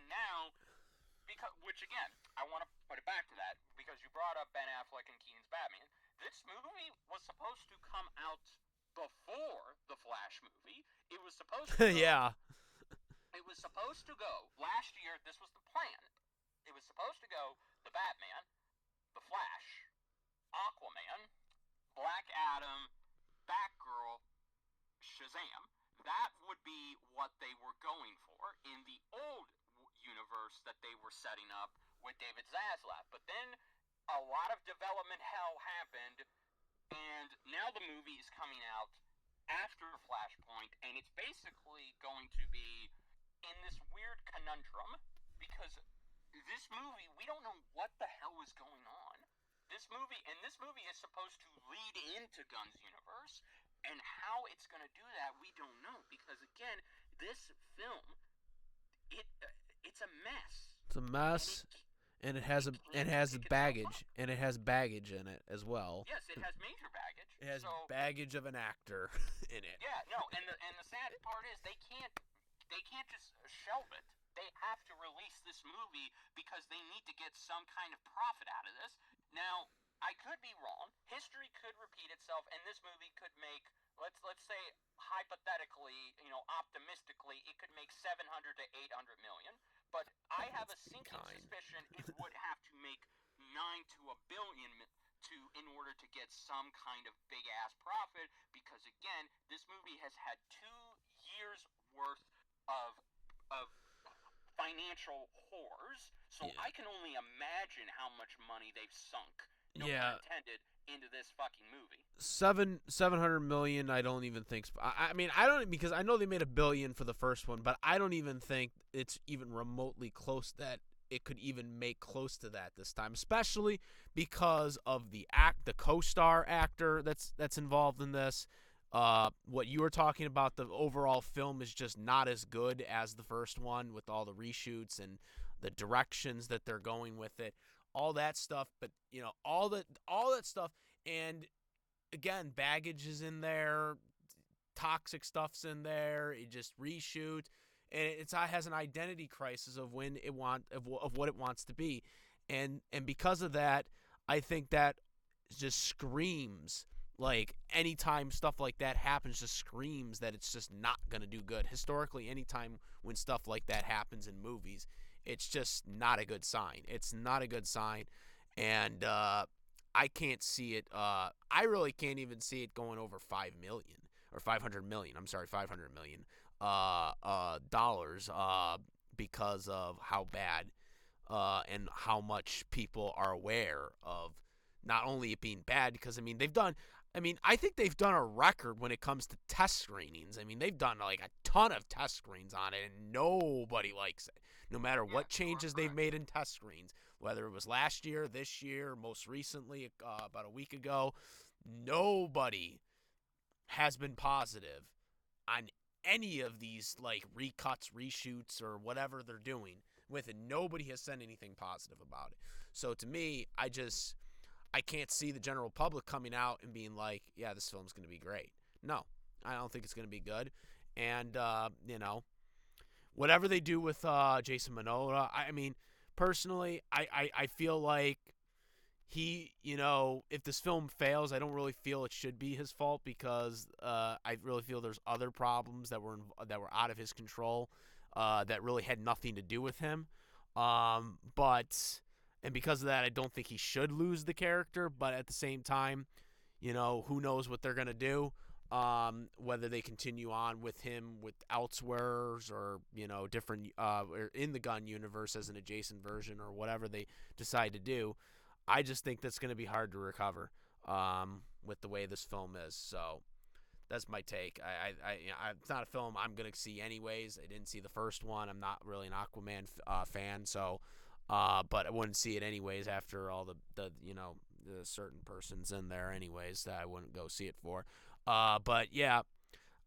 now. Which again, I want to put it back to that because you brought up Ben Affleck and Keaton's Batman. This movie was supposed to come out before the Flash movie. It was supposed to Yeah. It was supposed to go last year. This was the plan. It was supposed to go the Batman, the Flash, Aquaman, Black Adam, Batgirl, Shazam. That would be what they were going for in the old universe that they were setting up with David Zaslav. But then a lot of development hell happened, and now the movie is coming out after Flashpoint, and it's basically going to be in this weird conundrum because this movie, we don't know what the hell is going on. This movie is supposed to lead into Gunn's universe, and how it's going to do that, we don't know because again, this film, it's a mess. It's a mess, and it has baggage, and it has baggage in it as well. Yes, it has major baggage. It has baggage of an actor in it. Yeah, no, and the sad part is they can't just shelve it. They have to release this movie because they need to get some kind of profit out of this. Now, I could be wrong. History could repeat itself, and this movie could make, let's say, hypothetically, optimistically, it could make 700 to 800 million. But I have a sinking suspicion it would have to make 9 to a billion in order to get some kind of big ass profit. Because again, this movie has had 2 years worth of financial horrors. So yeah. I can only imagine how much money they've sunk. No pun intended, into this fucking movie. 700 million. I don't even think. I mean, I don't, because I know they made $1 billion for the first one, but I don't even think it's even remotely close that it could even make close to that this time, especially because of the co-star actor that's involved in this. What you were talking about, the overall film is just not as good as the first one with all the reshoots and the directions that they're going with it. All that stuff, but all that stuff, and again, baggage is in there, toxic stuff's in there. It just reshoot, and it has an identity crisis of what it wants to be, and because of that, I think that just screams, like, anytime stuff like that happens, just screams that it's just not gonna do good. Historically, anytime when stuff like that happens in movies, it's just not a good sign. It's not a good sign, and I can't see it. I really can't even see it going over $5 million or $500 million. I'm sorry, $500 million dollars because of how bad and how much people are aware of not only it being bad, because I think they've done a record when it comes to test screenings. I mean, they've done like a ton of test screens on it, and nobody likes it. No matter what changes they've made in test screens, whether it was last year, this year, most recently, about a week ago, nobody has been positive on any of these like recuts, reshoots, or whatever they're doing with it. Nobody has said anything positive about it. So to me, I can't see the general public coming out and being like, yeah, this film's going to be great. No, I don't think it's going to be good. And whatever they do with Jason Momoa, I mean, personally, I feel like if this film fails, I don't really feel it should be his fault because I really feel there's other problems that were out of his control that really had nothing to do with him. And because of that, I don't think he should lose the character. But at the same time, who knows what they're gonna do? Whether they continue on with him with elsewheres or different or in the Gunn universe as an adjacent version or whatever they decide to do. I just think that's going to be hard to recover with the way this film is. So that's my take. It's not a film I'm going to see anyways. I didn't see the first one. I'm not really an Aquaman fan, so but I wouldn't see it anyways after all the certain persons in there anyways that I wouldn't go see it for. But yeah,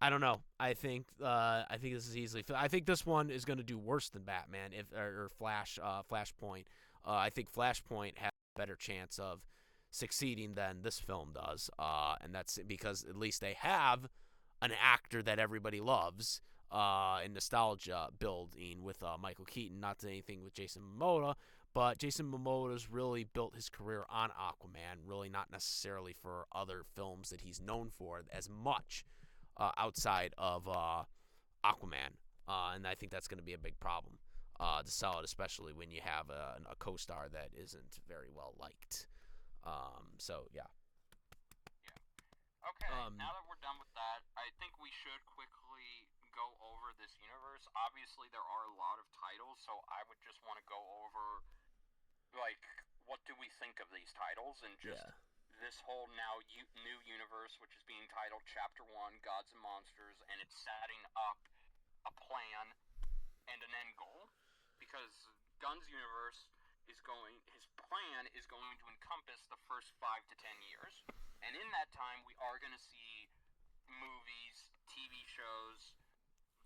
I don't know. I think this is easily. I think this one is going to do worse than Batman or Flashpoint. I think Flashpoint has a better chance of succeeding than this film does, and that's because at least they have an actor that everybody loves in nostalgia building with Michael Keaton. Not anything with Jason Momoa, but Jason Momoa's really built his career on Aquaman, really not necessarily for other films that he's known for as much outside of Aquaman, and I think that's going to be a big problem to sell it, especially when you have a co-star that isn't very well liked. So yeah. Yeah. Okay. Now that we're done with that, I think we should quickly go over this universe. Obviously, there are a lot of titles, so I would just want to go over, like, what do we think of these titles and just this whole new universe, which is being titled Chapter 1, Gods and Monsters, and it's setting up a plan and an end goal, because Gunn's universe his plan is going to encompass the first 5 to 10 years, and in that time we are going to see movies, TV shows,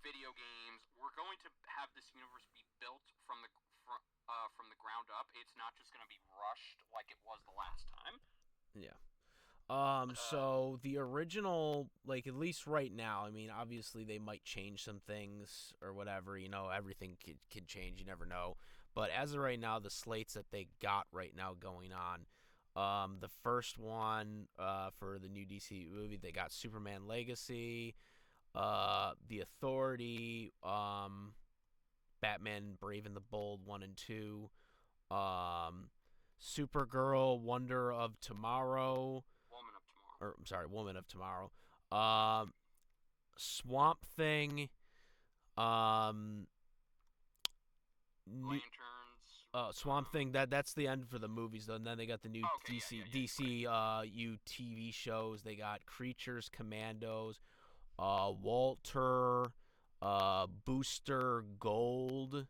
video games. We're going to have this universe be built from the ground up. It's not just going to be rushed like it was the last time. Yeah. So the original, like, at least right now, I mean, obviously they might change some things or whatever, everything could change, you never know. But as of right now, the slates that they got right now going on, the first one for the new DC movie, they got Superman Legacy, The Authority, Batman Brave and the Bold 1 and 2, Supergirl Wonder of Tomorrow, Woman of Tomorrow, Swamp Thing, Lanterns. Swamp Thing. That's the end for the movies though. And then they got the new DCEU TV shows. They got Creatures, Commandos, Walter, Booster Gold,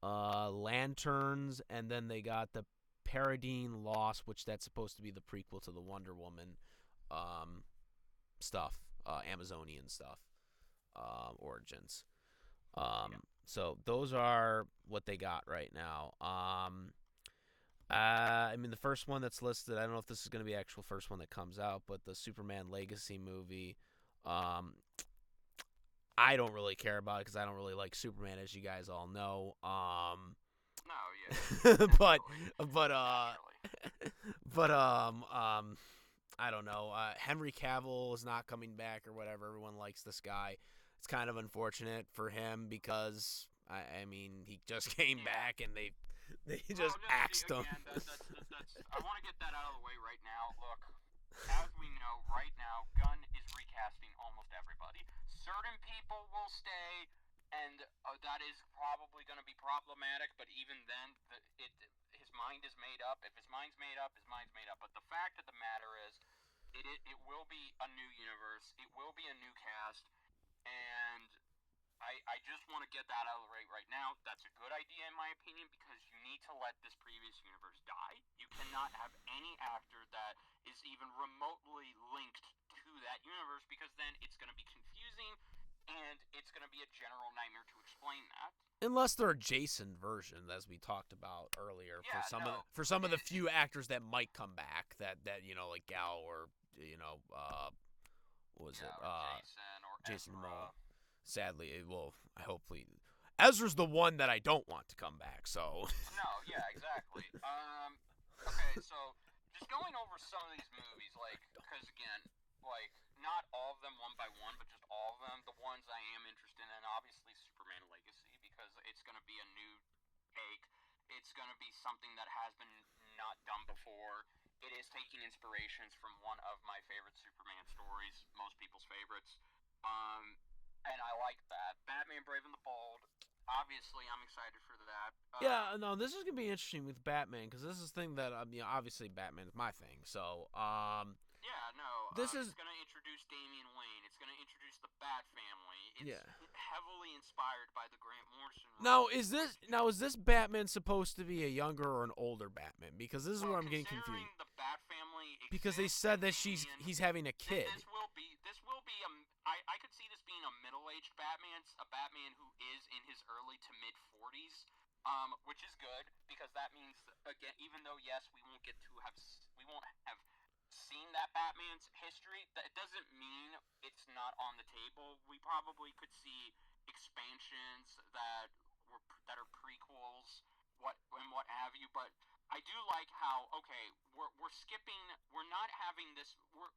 Lanterns, and then they got the Paradine Lost, which that's supposed to be the prequel to the Wonder Woman stuff, Amazonian stuff, origins. So those are what they got right now. I mean, the first one that's listed, I don't know if this is going to be the actual first one that comes out, but the Superman Legacy movie, I don't really care about it because I don't really like Superman, as you guys all know. No, yeah. but I don't know. Henry Cavill is not coming back or whatever. Everyone likes this guy. It's kind of unfortunate for him because I mean he just came back and they just axed him. I want to get that out of the way right now. Look, as we know, right now, Gunn is recasting almost everybody. Certain people will stay, and that is probably going to be problematic. But even then, his mind is made up. If his mind's made up, his mind's made up. But the fact of the matter is, it will be a new universe. It will be a new cast, and I just want to get that out of the way right now. That's a good idea in my opinion because you need to let this previous universe die. You cannot have any actor that is even remotely linked to that universe, because then it's going to be confusing and it's going to be a general nightmare to explain that. Unless they're a Jason version, as we talked about earlier, Yeah, no. for some of the few actors that might come back, that like Gal or what was it? Or Jason or Jason Ezra. Momoa. Sadly, I hopefully Ezra's the one that I don't want to come back. So. No, yeah, exactly. Okay, so just going over some of these movies, because again, not all of them one by one, but just all of them. The ones I am interested in, obviously Superman Legacy, because it's going to be a new take. It's going to be something that has been not done before. It is taking inspirations from one of my favorite Superman stories, most people's favorites. And I like that. Batman Brave and the Bold. Obviously, I'm excited for that. Yeah, no, this is gonna be interesting with Batman, because this is the thing that obviously Batman is my thing. So, yeah, no. It's going to introduce Damian Wayne. It's going to introduce the Bat family. It's heavily inspired by the Grant Morrison. Now is this Batman supposed to be a younger or an older Batman? Because this is where I'm getting confused. The Bat family exists, because they said that he's having a kid. This will be I could see this being a middle-aged Batman, a Batman who is in his early to mid 40s. Which is good, because that means, again, even though yes, we won't have seen that Batman's history, that it doesn't mean it's not on the table. We probably could see expansions that are prequels, what have you. But I do like how, okay, we're skipping, we're not having this, we're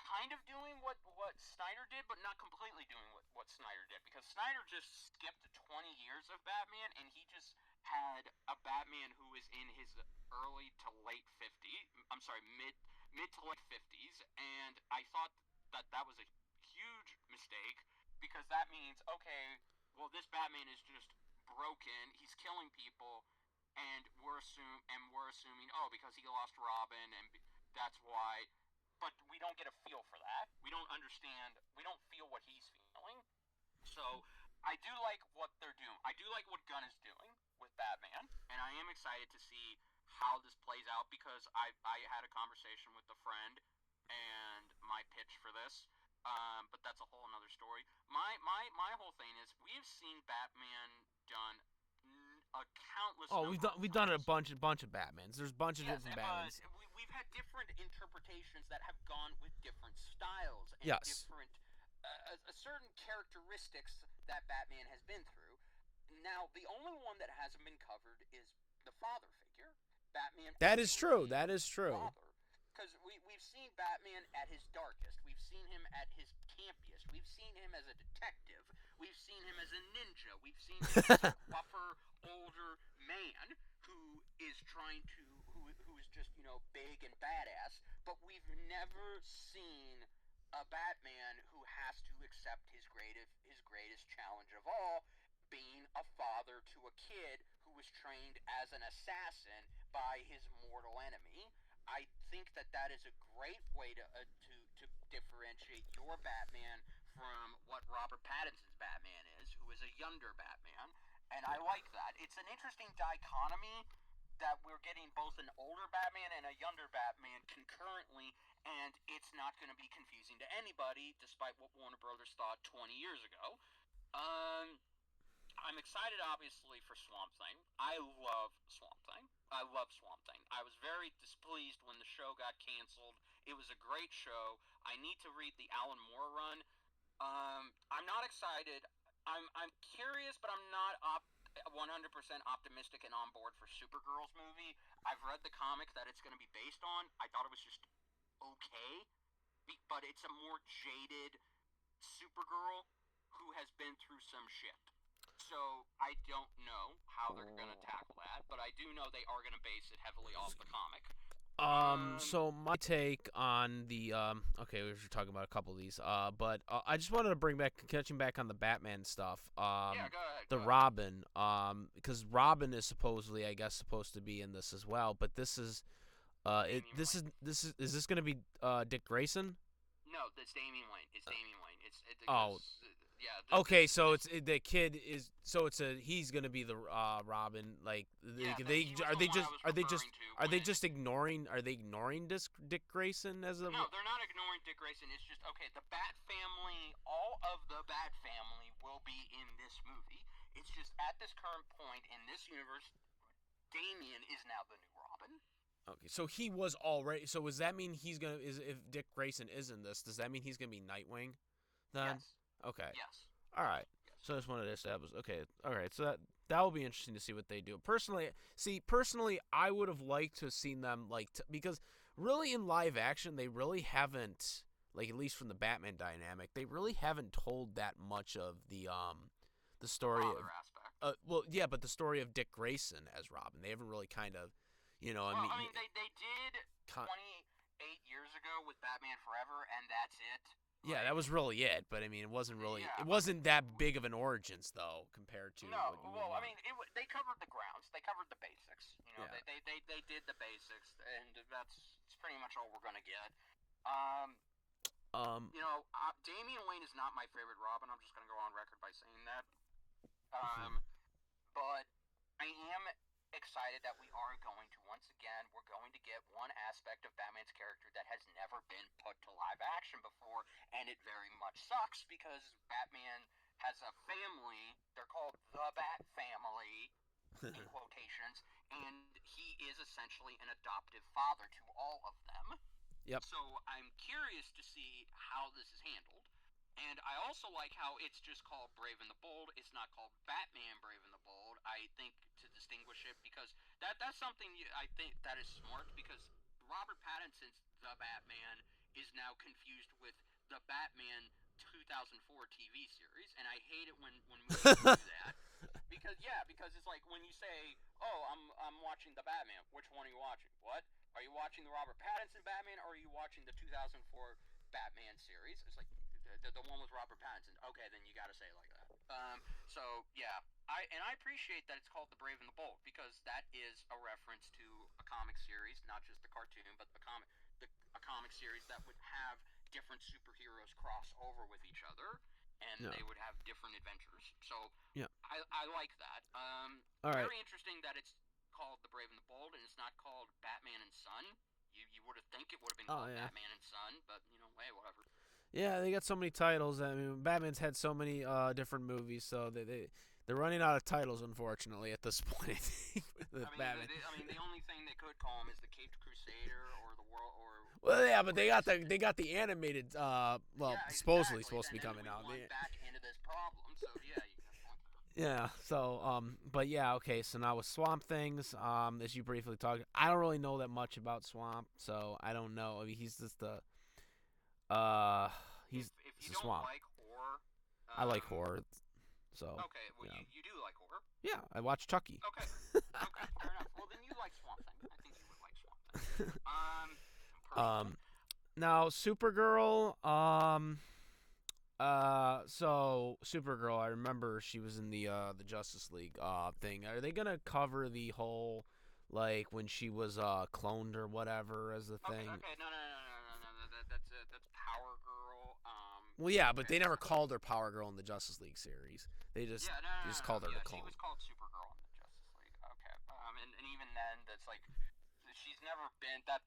kind of doing what Snyder did, but not completely doing what Snyder did, because Snyder just skipped 20 years of Batman, and he just had a Batman who is in his early to late 50s. I'm sorry, mid to late 50s, and I thought that was a huge mistake, because that means, okay, well, this Batman is just broken. He's killing people, and we're assuming, oh, because he lost Robin, and that's why. But we don't get a feel for that. We don't understand. We don't feel what he's feeling. So I do like what they're doing. I do like what Gunn is doing with Batman, and I am excited to see how this plays out, because I had a conversation with a friend and my pitch for this. But that's a whole another story. My whole thing is, we've seen Batman done a countless. Oh, we've done a bunch of Batmans. There's a bunch of different Batmans. We've had different interpretations that have gone with different styles and different certain characteristics that Batman has been through. Now, the only one that hasn't been covered is the father figure. Batman. That is true. That is true. Because we've seen Batman at his darkest. We've seen him at his campiest. We've seen him as a detective. We've seen him as a ninja. We've seen him as a buffer, older man who is trying to, who is just, big and badass. But we've never seen a Batman who has to accept his greatest challenge of all, being a father to a kid who was trained as an assassin by his mortal enemy. I think that is a great way to differentiate your Batman from what Robert Pattinson's Batman is, who is a younger Batman. And I like that. It's an interesting dichotomy that we're getting both an older Batman and a younger Batman concurrently, and it's not going to be confusing to anybody, despite what Warner Brothers thought 20 years ago. I'm excited, obviously, for Swamp Thing. I love Swamp Thing. I was very displeased when the show got canceled. It was a great show. I need to read the Alan Moore run. I'm not excited. I'm curious, but I'm not 100% optimistic and on board for Supergirl's movie. I've read the comic that it's going to be based on. I thought it was just okay, but it's a more jaded Supergirl who has been through some shit. So I don't know how they're going to tackle that, but I do know they are going to base it heavily off the comic. So my take on the okay, we were talking about a couple of these, but I just wanted to catching back on the Batman stuff. Yeah, go ahead. The Robin, because Robin is supposedly, I guess, supposed to be in this as well, but this is, is this going to be Dick Grayson? No, it's Damian Wayne. It's Damian Wayne. yeah. Okay, so it's the kid is so it's a he's gonna be the Robin. Like Yeah, they he was are the they one I just was are they just referring to are they when. just ignoring Dick Grayson as a No, they're not ignoring Dick Grayson. It's just okay. The Bat family, all of the Bat family, will be in this movie. It's just at this current point in this universe, Damian is now the new Robin. Okay, so he was already. So does that mean he's gonna? Is if Dick Grayson is in this? Does that mean he's gonna be Nightwing? Then, Yes, okay, yes, all right. yes. So I just wanted to establish. Okay, all right. So that will be interesting to see what they do. Personally, I would have liked to have seen them because really in live action they really haven't like at least from the Batman dynamic they really haven't told that much of the The story father of aspect. well yeah but the story of Dick Grayson as Robin they haven't really kind of I Well, mean I mean, they did 28 years ago with Batman Forever, and that's it. yeah, that Like, was really it. But I mean, yeah, it but wasn't that big of an origins though compared to no. what you would Well, I want. mean, they covered the grounds. They covered the basics. You know, Yeah. they did the basics, and that's pretty much all we're gonna get. Um, Um. Damian Wayne is not my favorite Robin. I'm just gonna go on record by saying that. Mhm. But I am excited that we are going to once again we're going to get one aspect of Batman's character that has never been put to live action before, and it very much sucks because Batman has a family. They're called the Bat Family in quotations, and he is essentially an adoptive father to all of them. Yep. So I'm curious to see how this is handled. And I also like how it's just called Brave and the Bold. It's not called Batman Brave and the Bold. I think to distinguish it because that's something I think that is smart because Robert Pattinson's The Batman is now confused with the Batman 2004 TV series, and I hate it when movies do that. Because it's like when you say, "Oh, I'm watching the Batman." Which one are you watching? What? Are you watching the Robert Pattinson Batman or are you watching the 2004 Batman series? It's like the one with Robert Pattinson. Okay, then you got to say it like that. So yeah, I appreciate that it's called The Brave and the Bold because that is a reference to a comic series, not just the cartoon, but a comic series that would have different superheroes cross over with each other, and Yeah. they would have different adventures. So Yeah. I like that. All right. Very interesting that it's called The Brave and the Bold, and it's not called Batman and Son. You would have think it would have been Oh called yeah. Batman and Son, but hey, whatever. Yeah, they got so many titles. I mean, Batman's had so many different movies, so they're running out of titles, unfortunately, at this point. I think with Batman. I mean, the only thing they could call him is the Caped Crusader or the World or Well, yeah, but Greatest. they got the animated. Well, Yeah, supposedly exactly. supposed to be And then coming we out. went back into this problem. So yeah, you got a point there. Yeah. So but yeah, okay. So now with Swamp Things, as you briefly talked, I don't really know that much about Swamp, so I don't know. I mean, he's just the uh, If you he's a don't swamp. like horror, I like horror, so okay, well yeah. you do like horror. Yeah, I watch Chucky. Okay, okay, fair enough. Well then you like Swamp Thing. I think you would like Swamp Thing. Personally, Now Supergirl, so Supergirl, I remember she was in the Justice League thing. Are they gonna cover the whole like when she was cloned or whatever as the thing? okay, no. That's Power Girl. Well, yeah, but Okay. they never called her Power Girl in the Justice League series. Yeah, They just called her Yeah, the she clone. was called Supergirl in the Justice League. Okay. And even then, that's like she's never been that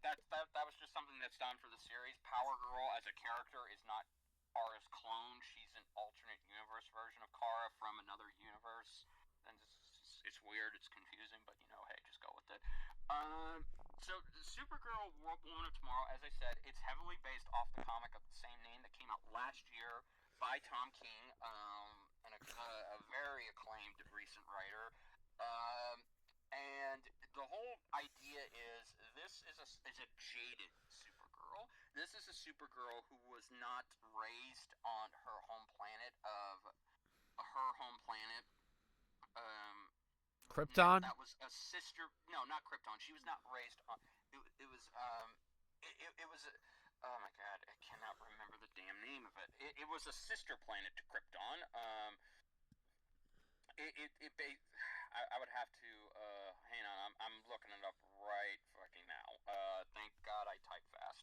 was just something that's done for the series. Power Girl as a character is not Kara's clone. She's an alternate universe version of Kara from another universe. And it's weird. It's confusing, but hey, just go with it. So Supergirl World Woman of Tomorrow, as I said, it's heavily based off the comic of the same name that came out last year by Tom King, and a very acclaimed recent writer. Um, and the whole idea is this is a jaded Supergirl. This is a Supergirl who was not raised on her home planet um, Krypton. that was a sister. No, not Krypton. She was not raised on. It was it was. Oh my god, I cannot remember the damn name of it. It was a sister planet to Krypton. I would have to. Hang on, I'm looking it up right fucking now. Thank God I type fast.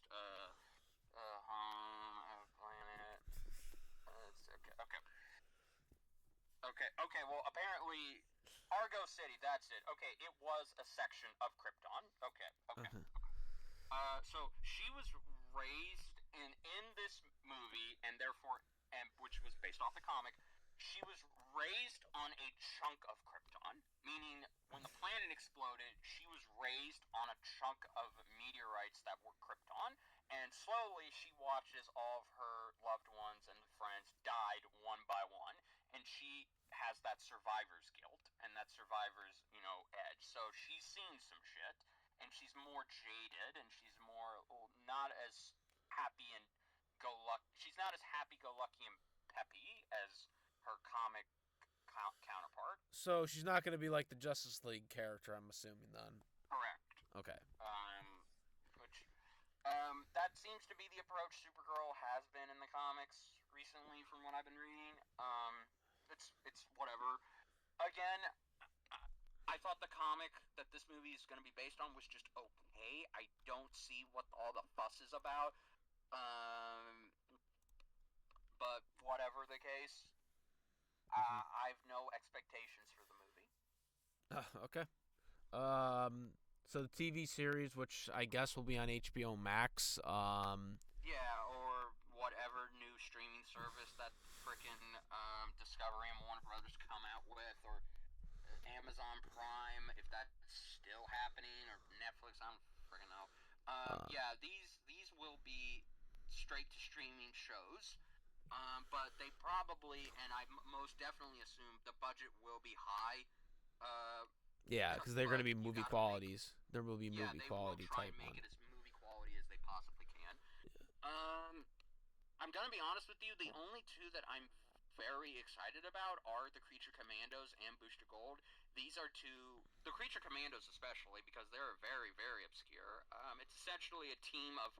Home planet. It's okay. Okay. Okay. Well, apparently, Argo City. That's it. Okay, it was a section of Krypton. Okay. Uh-huh. So she was raised in this movie, and therefore, and which was based off the comic, she was raised on a chunk of Krypton, meaning when the planet exploded, she was raised on a chunk of meteorites that were Krypton, and slowly she watches all of her loved ones and friends died one by one, and she has that survivor's guilt and that survivor's, edge. So she's seen some shit, and she's more jaded, and she's more not as happy and go lucky. She's not as happy go lucky and peppy as her comic counterpart. So she's not going to be like the Justice League character, I'm assuming then. Correct. Okay. Which that seems to be the approach Supergirl has been in the comics recently, from what I've been reading. It's whatever. Again, I thought the comic that this movie is going to be based on was just okay. I don't see what all the fuss is about. But whatever the case, I have no expectations for the movie. Okay. So the TV series, which I guess will be on HBO Max. Yeah, or whatever new streaming service that frickin' Discovery and Warner Brothers come out with, or Amazon Prime, if that's still happening, or Netflix, I don't frickin' know. Yeah, these will be straight to streaming shows. But they probably, and I most definitely assume, the budget will be high. Yeah, because they're going to be movie qualities. There will be Yeah, movie they quality will try type and make one. it as movie quality as they possibly can. I'm gonna be honest with you. The only two that I'm very excited about are the Creature Commandos and Booster Gold. These are two, the Creature Commandos especially, because they're very, very obscure. It's essentially a team of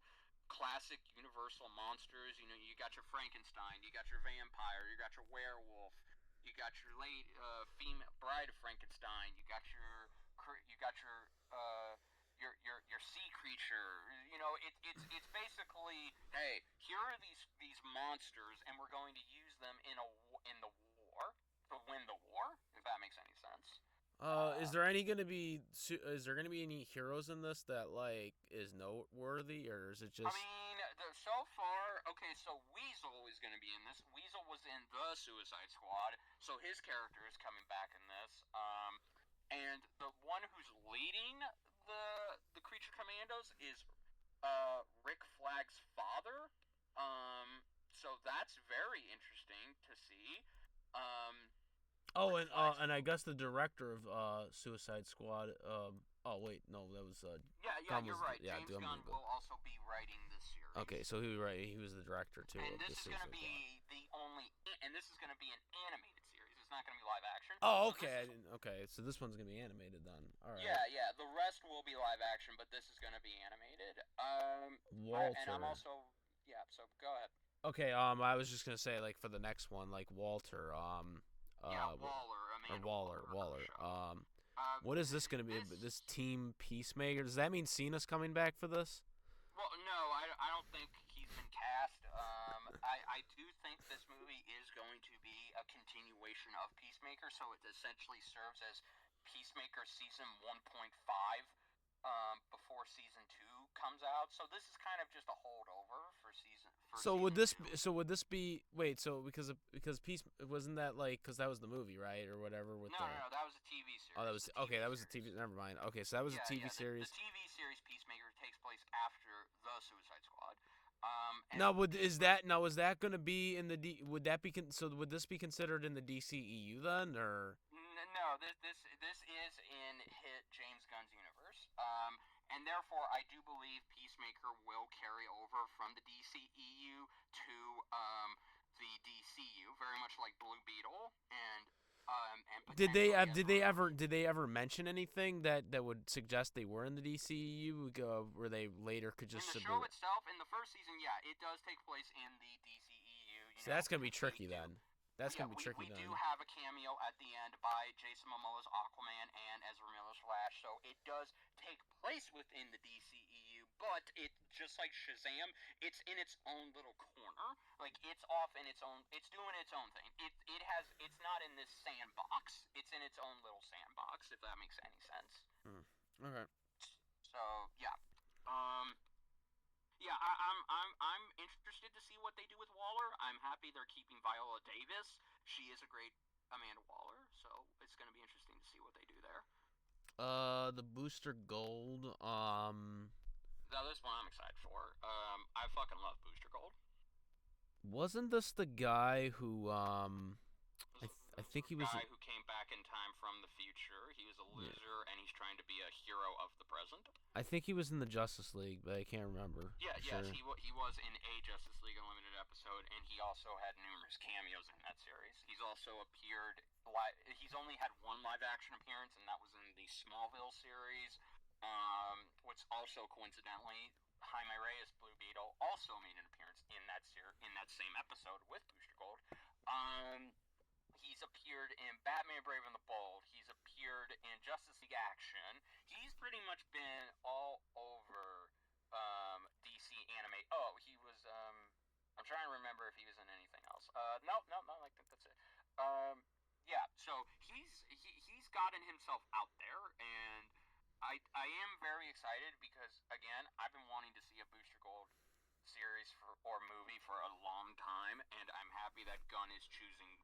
classic Universal monsters. You got your Frankenstein, you got your vampire, you got your werewolf, you got your late female bride of Frankenstein, you got your sea creature. It's basically, hey, here are these monsters, and we're going to use them in the war to win the war. If that makes any sense. Is there any going to be? Is there going to be any heroes in this that is noteworthy, or is it I just? mean, so far, okay, so Weasel is going to be in this. Weasel was in the Suicide Squad, so his character is coming back in this. And the one who's leading the Creature Commandos is Rick Flag's father. So that's very interesting to see. Oh, and I guess the director of Suicide Squad. Oh wait, no, that was Yeah, you're right. James Gunn will also be writing this series. Okay, so he was the director too. And this is going to be this is going to be an animated series. It's not going to be live action. Oh, okay. Okay, so this one's going to be animated then. All right. Yeah. The rest will be live action, but this is going to be animated. Walter. And I'm also So go ahead. Okay. I was just gonna say for the next one, Walter. Waller. Waller. What is this gonna be? This Team Peacemaker? Does that mean Cena's coming back for this? Well, no, I don't think he's been cast. I do think this movie is going to be a continuation of Peacemaker, so it essentially serves as Peacemaker season 1.5 before season 2 comes out. So this is kind of just a holdover for season. Would this be? Wait, so because Peace wasn't that because that was the movie, right, or whatever with No, that was a TV series. Oh, that was okay. That was a TV. Never mind. Okay, so that was a TV series. The TV series Peacemaker takes place after the Suicide Squad. Is that going to be in the would this be considered in the DCEU then, or? No, this is in James Gunn's universe, and therefore I do believe Peacemaker will carry over from the DCEU to the DCU, very much like Blue Beetle and did they ever mention anything that would suggest they were in the DCEU? Where they later could just in the show itself in the first season? Yeah, it does take place in the DCEU. So that's gonna be tricky then. That's gonna be tricky. We do have a cameo at the end by Jason Momoa's Aquaman and Ezra Miller's Flash, so it does take place within the DCEU, but it just like Shazam, it's in its own little corner. Like it's off in its own. It's doing its own thing. It has. It's not in this sandbox. It's in its own little sandbox. If that makes any sense. Hmm. Okay. So yeah. Um. Yeah, I'm interested to see what they do with Waller. I'm happy they're keeping Viola Davis. She is a great Amanda Waller, so it's going to be interesting to see what they do there. The Booster Gold. Now this one I'm excited for. I fucking love Booster Gold. Wasn't this the guy who I This think is he a was. guy who came back in time from the future. He was a Yeah. loser, and he's trying to be a hero of the present. I think he was in the Justice League, but I can't remember. Yeah, For yes, sure. he was in a Justice League Unlimited episode, and he also had numerous cameos in that series. He's also appeared. He's only had one live action appearance, and that was in the Smallville series. Which also coincidentally, Jaime Reyes, Blue Beetle, also made an appearance in that same episode with Booster Gold. He's appeared in Batman Brave and the Bold. He's appeared in Justice League Action. He's pretty much been all over DC anime. Oh, he was. I'm trying to remember if he was in anything else. No, I think that's it. Yeah. So he's gotten himself out there, and I am very excited because again, I've been wanting to see a Booster Gold series or movie for a long time, and I'm happy that Gunn is choosing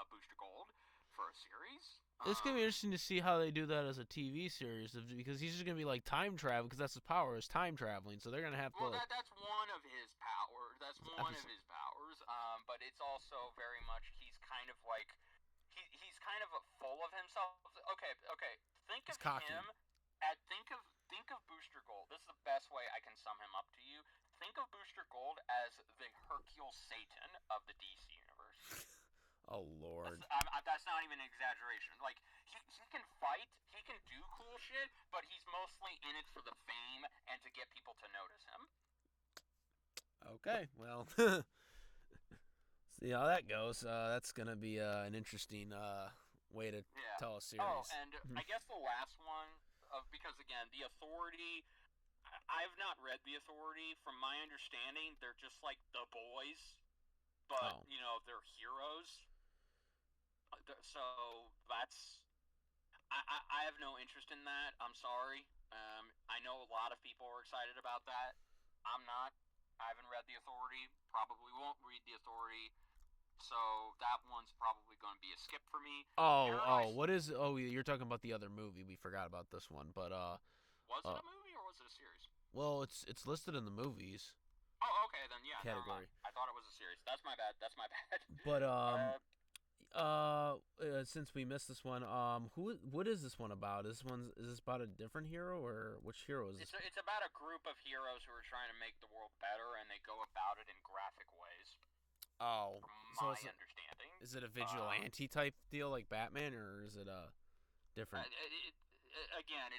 Booster Gold for a series. It's gonna be interesting to see how they do that as a TV series, because he's just gonna be like time travel, because that's his power is time traveling. So they're gonna have to. Well, that's one of his powers. That's one of his powers. But it's also very much he's kind of like he's kind of full of himself. Okay. Think He's of cocky. him. Think of Booster Gold. This is the best way I can sum him up to you. Think of Booster Gold as the Hercule Satan of the DC universe. Oh Lord. That's not even an exaggeration. Like he can fight, he can do cool shit, but he's mostly in it for the fame and to get people to notice him. Okay, well, see how that goes. That's gonna be an interesting way to tell a series. Oh, and I guess the last one, because again, the Authority. I've not read the Authority. From my understanding, they're just like the boys, but they're heroes. So that's I have no interest in that. I'm sorry. I know a lot of people are excited about that. I'm not. I haven't read the Authority. Probably won't read the Authority. So that one's probably going to be a skip for me. What is? Oh, you're talking about the other movie. We forgot about this one, but was it a movie or was it a series? Well, it's listed in the movies. Oh, okay, then yeah. Category. I thought it was a series. That's my bad. But since we missed this one, what is this one about? Is this about a different hero, or which hero is this? It's about a group of heroes who are trying to make the world better, and they go about it in graphic ways. Oh, from my understanding. Is it a vigilante type deal like Batman, or is it a different? Again,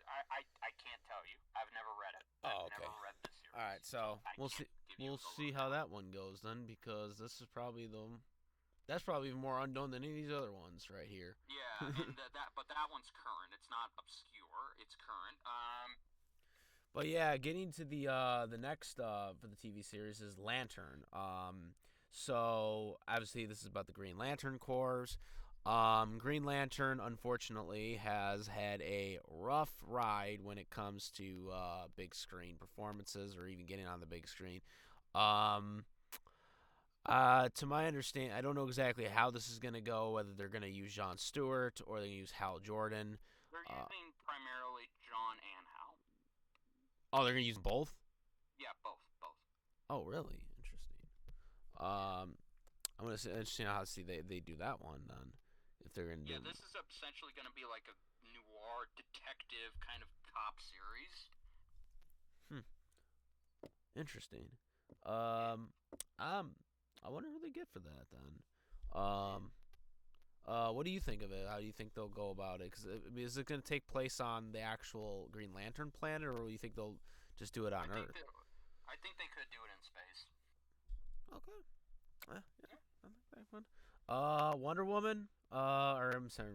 I can't tell you. I've never read it. I've never read this series. All right, so we'll see how that one goes then, because this is probably that's probably more unknown than any of these other ones right here. Yeah, and but that one's current. It's not obscure. It's current. But yeah, getting to the next for the TV series is Lantern. So obviously this is about the Green Lantern Corps. Green Lantern, unfortunately, has had a rough ride when it comes to big screen performances or even getting on the big screen. To my understanding, I don't know exactly how this is going to go, whether they're going to use Jon Stewart or they're going to use Hal Jordan. They're using primarily John and Hal. Oh, they're going to use both? Yeah, both. Oh, really? Interesting. I'm going to see interesting how they do that one then. If they're going to do. Yeah, this is essentially going to be like a noir detective kind of cop series. Interesting. I wonder who they get for that then. What do you think of it? How do you think they'll go about it? Is it going to take place on the actual Green Lantern planet, or do you think they'll just do it on Earth? I think they could do it in space. Okay. Yeah, I like that one. Wonder Woman. Or I'm sorry,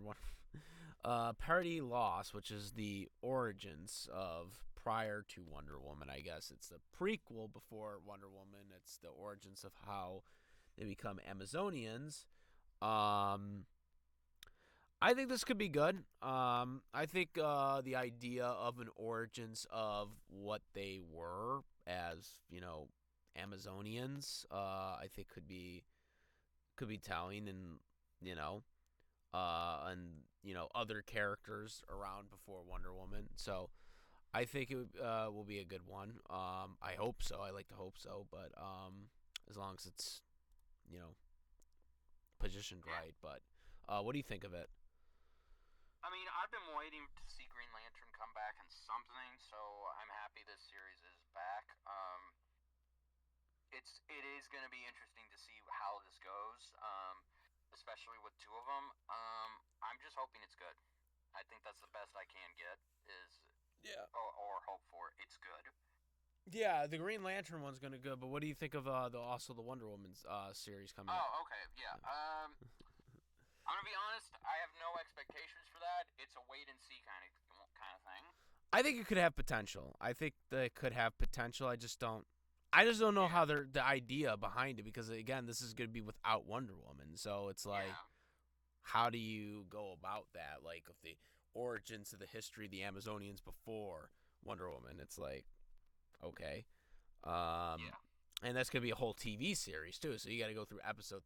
Parody Lost, which is the origins of prior to Wonder Woman, I guess. It's the prequel before Wonder Woman. It's the origins of how they become Amazonians. Um, I think this could be good. I think the idea of an origins of what they were as Amazonians, I think could be telling, and you know, and other characters around before Wonder Woman. So I think it will be a good one. I hope so. I like to hope so, but as long as it's you know positioned right. But what do you think of it? I mean, I've been waiting to see Green Lantern come back in something, so I'm happy this series is back. It is going to be interesting to see how this goes, especially with two of them. I'm just hoping it's good. I think that's the best I can get is Yeah. or hope for. It's good. Yeah, the Green Lantern one's gonna go, but what do you think of the Wonder Woman's series coming up? Oh, okay, yeah. I'm gonna be honest. I have no expectations for that. It's a wait and see kind of thing. I think it could have potential. I think that it could have potential. I just don't know Yeah, how the idea behind it, because again, this is gonna be without Wonder Woman, so it's like, yeah, how do you go about that? Like, of the origins of the history of the Amazonians before Wonder Woman, it's like, okay. Um, yeah, and that's gonna be a whole TV series too. So you got to go through episode.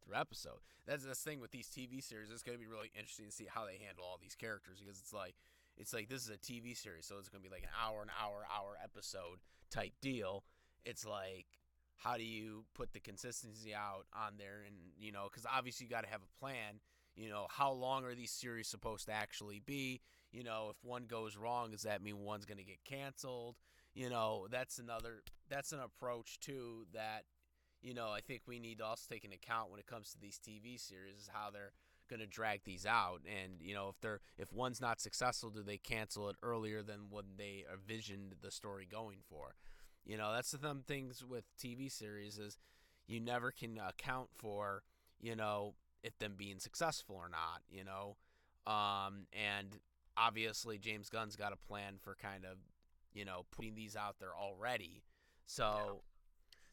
That's the thing with these TV series. It's gonna be really interesting to see how they handle all these characters, because it's like this is a TV series, so it's gonna be like an hour episode type deal. It's like, how do you put the consistency out on there, and because obviously you got to have a plan. How long are these series supposed to actually be? If one goes wrong, does that mean one's gonna get canceled? That's an approach too that I think we need to also take into account when it comes to these TV series, is how they're going to drag these out. And if one's not successful, do they cancel it earlier than when they envisioned the story going for? That's the things with TV series, is you never can account for if them being successful or not. And obviously James Gunn's got a plan for kind of putting these out there already. yeah. So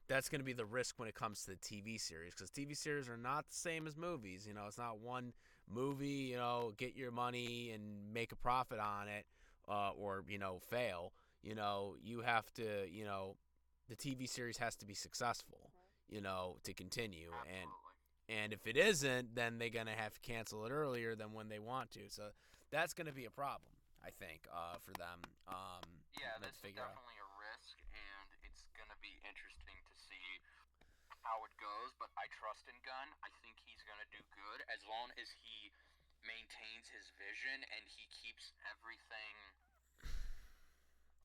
that's going to be the risk when it comes to the TV series, because TV series are not the same as movies. It's not one movie, get your money and make a profit on it, or fail. You have to, the TV series has to be successful, to continue. And Absolutely. and if it isn't, then they're gonna have to cancel it earlier than when they want to. So that's gonna be a problem, I think, for them. Yeah, To this is figure out. definitely a risk, and it's gonna be interesting to see how it goes. But I trust in Gunn. I think he's gonna do good as long as he maintains his vision and he keeps everything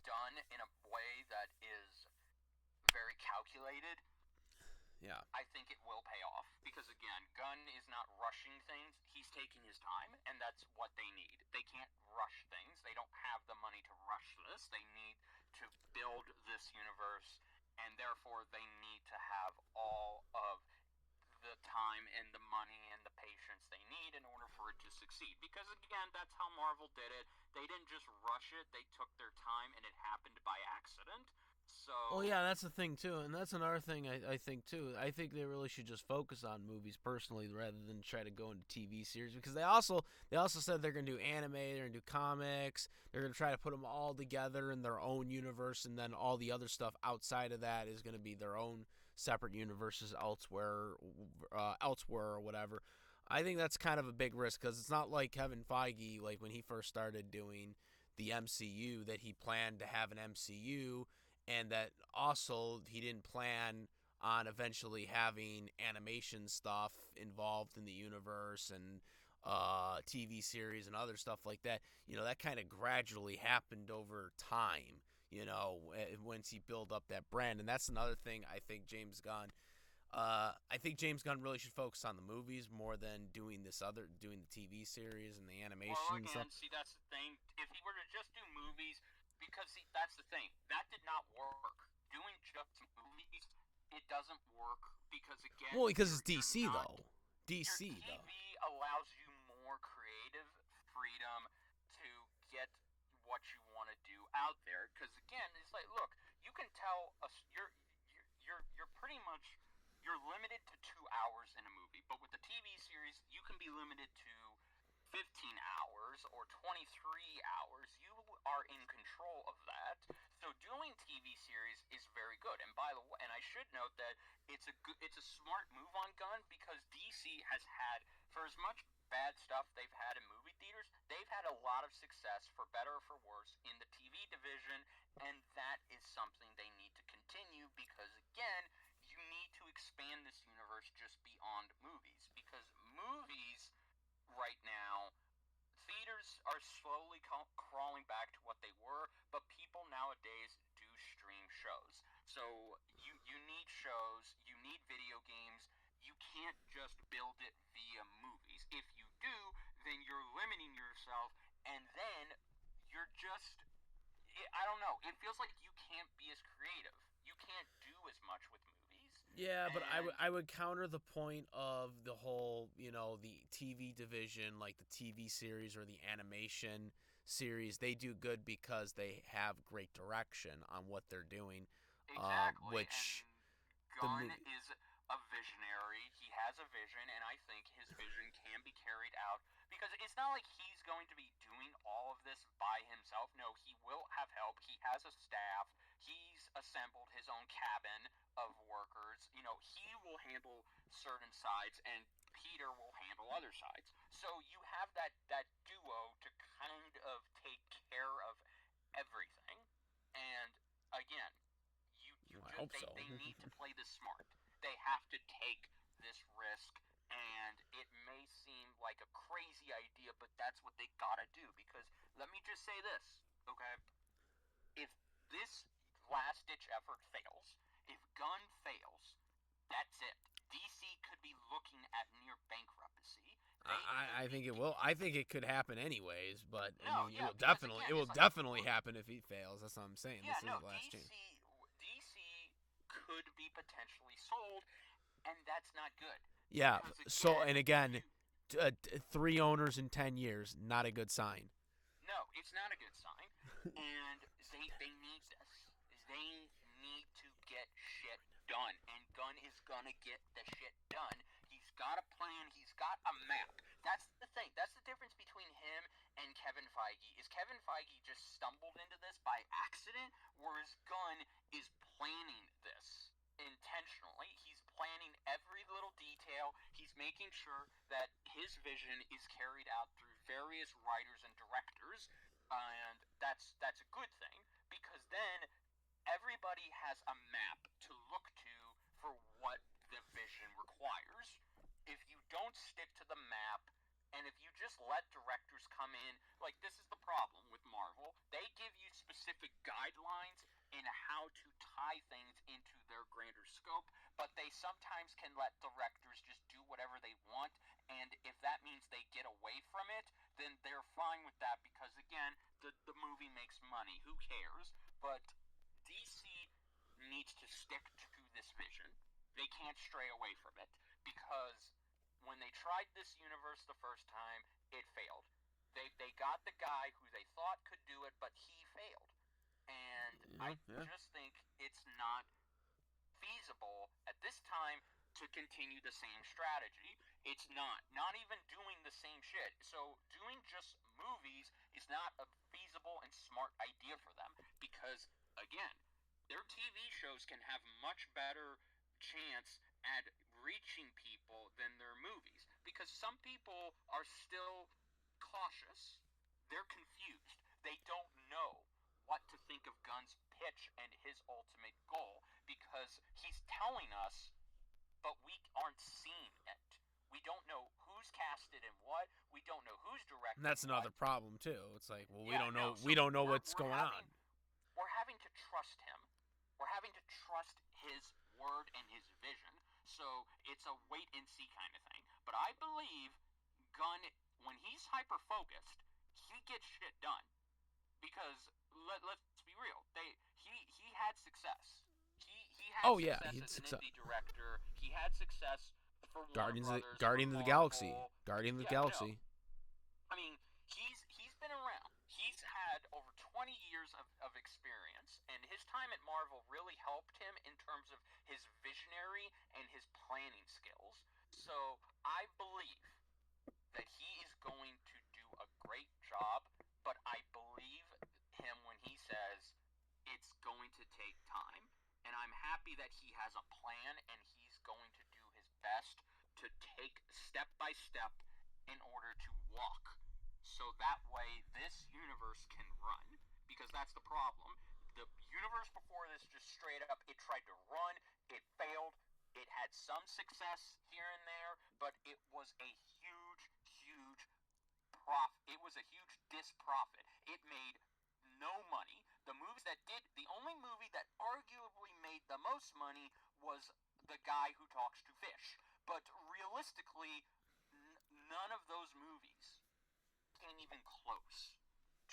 done in a way that is very calculated. Yeah. I think it will pay off because again, Gunn is not rushing things. He's taking his time, and that's what they need. They can't rush things. They don't have the money to rush this. They need to build this universe, and therefore they need to have all of the time and the money and the patience they need in order for it to succeed. Because again, that's how Marvel did it. They didn't just rush it. They took their time, and it happened by accident. Well, So yeah, that's the thing too, and that's another thing I think too. I think they really should just focus on movies personally, rather than try to go into TV series, because they also said they're gonna do anime, they're gonna do comics, they're gonna try to put them all together in their own universe, and then all the other stuff outside of that is gonna be their own separate universes elsewhere or whatever. I think that's kind of a big risk, because it's not like Kevin Feige, like when he first started doing the MCU, that he planned to have an MCU, and that also he didn't plan on eventually having animation stuff involved in the universe, and TV series and other stuff like that. That kind of gradually happened over time. Once he built up that brand, and that's another thing I think James Gunn. I think James Gunn really should focus on the movies more than doing the TV series and the well, animation and stuff. again, see, that's the thing. If he were to just do movies, because see, that's the thing. That did not work. Doing just movies, it doesn't work because again, Well, because it's you're DC not. though. Your DC though. TV allows you more creative freedom to get what you want to do out there because again, it's like, look, you can tell us you're pretty much you're limited to 2 hours in a movie, but with the TV series, you can be limited to 15 hours or 23 hours. You are in control of that. So doing TV series is very good. And by the way, and I should note that it's a smart move on Gunn because DC has had, for as much bad stuff they've had in movie theaters, they've had a lot of success, for better or for worse, in the TV division, and that is something they need to continue because again, you need to expand this universe just beyond movies because movies right now, theaters are slowly crawling back to what they were, but people nowadays do stream shows. So you need shows, you need video games. You can't just build it via movies. If you do, then you're limiting yourself, and then you're just I don't know. It feels like you can't be as creative. You can't do as much with movies. Yeah, but And I would counter the point of the whole, the TV division, like the TV series or the animation series. They do good because they have great direction on what they're doing, exactly. which And the Gunn movie. is a visionary. He has a vision, and I think his vision can be carried out because it's not like he's going to be doing all of this by himself. No, he will have help. He has a staff. He's assembled his own cabin of workers. He will handle certain sides, and Peter will handle other sides. So you have that duo to kind of take care of everything. And again, you Well, I just hope so. they need to play this smart. They have to take this risk, and it may seem like a crazy idea, but that's what they gotta do. Because let me just say this, okay? If this last ditch effort fails, if Gunn fails, that's it. DC could be looking at near bankruptcy. I think it will. I think it could happen anyways, but No, it yeah, will because definitely again, it will it's like definitely happen if he fails. That's what I'm saying. yeah, This is no, the last chance. DC could be potentially sold, and that's not good. Yeah. Because So again, and again, 3 owners in 10 years, not a good sign. no, it's not a good sign, and they need this. They need to get shit done, and Gunn is gonna get the shit done. He's got a plan. He's got a map. That's the thing. That's the difference between him and Kevin Feige. Is Kevin Feige just stumbled into this by accident, whereas Gunn is planning this intentionally. He's planning every little detail. He's making sure that his vision is carried out through various writers and directors, and that's a good thing because then everybody has a map to look to for what the vision requires. If you don't stick to the map, and if you just let directors come in, like this is the problem with Marvel, they give you specific guidelines in how to tie things into their grander scope, but they sometimes can let directors just do whatever they want, and if that means they get away from it, then they're fine with that because, again, the movie makes money. Who cares? But DC needs to stick to this vision. They can't stray away from it because when they tried this universe the first time, it failed. They got the guy who they thought could do it, but he failed. And I Yeah. just think it's not feasible at this time to continue the same strategy. It's not even doing the same shit. So doing just movies is not a feasible and smart idea for them because again, their TV shows can have much better chance at reaching people than their movies because some people are still cautious. They're confused. They don't know what to think of Gunn's pitch and his ultimate goal because he's telling us, but we aren't seeing it. We don't know who's casted and what. We don't know who's And directing that's what. another problem too. It's like, well, we Yeah, don't no. know. So We don't know what's we're going on. we're having to trust him. We're having to trust his word and his vision. So it's a wait and see kind of thing. But I believe Gunn, when he's hyper focused, he gets shit done. Because let's be real, he had success. He had Oh yeah, success he'd as an indie director. He had success for Warner Brothers, Guardians for of the Marvel. Galaxy, Guardians of the Yeah, no. Galaxy. I mean, he's been around. He's had over 20 20 years of experience, and his time at Marvel really helped him in terms of his visionary and his planning skills. So I believe that he is going to do a great job, but I believe him when he says it's going to take time. And I'm happy that he has a plan and he's going to do his best to take step by step in order to walk. So that way this universe can run. Because that's the problem. The universe before this just straight up, it tried to run, it failed, it had some success here and there, but it was a huge, huge profit. It was a huge disprofit. It made no money. The movies that did, the only movie that arguably made the most money was The Guy Who Talks to Fish. But realistically, none of those movies came even close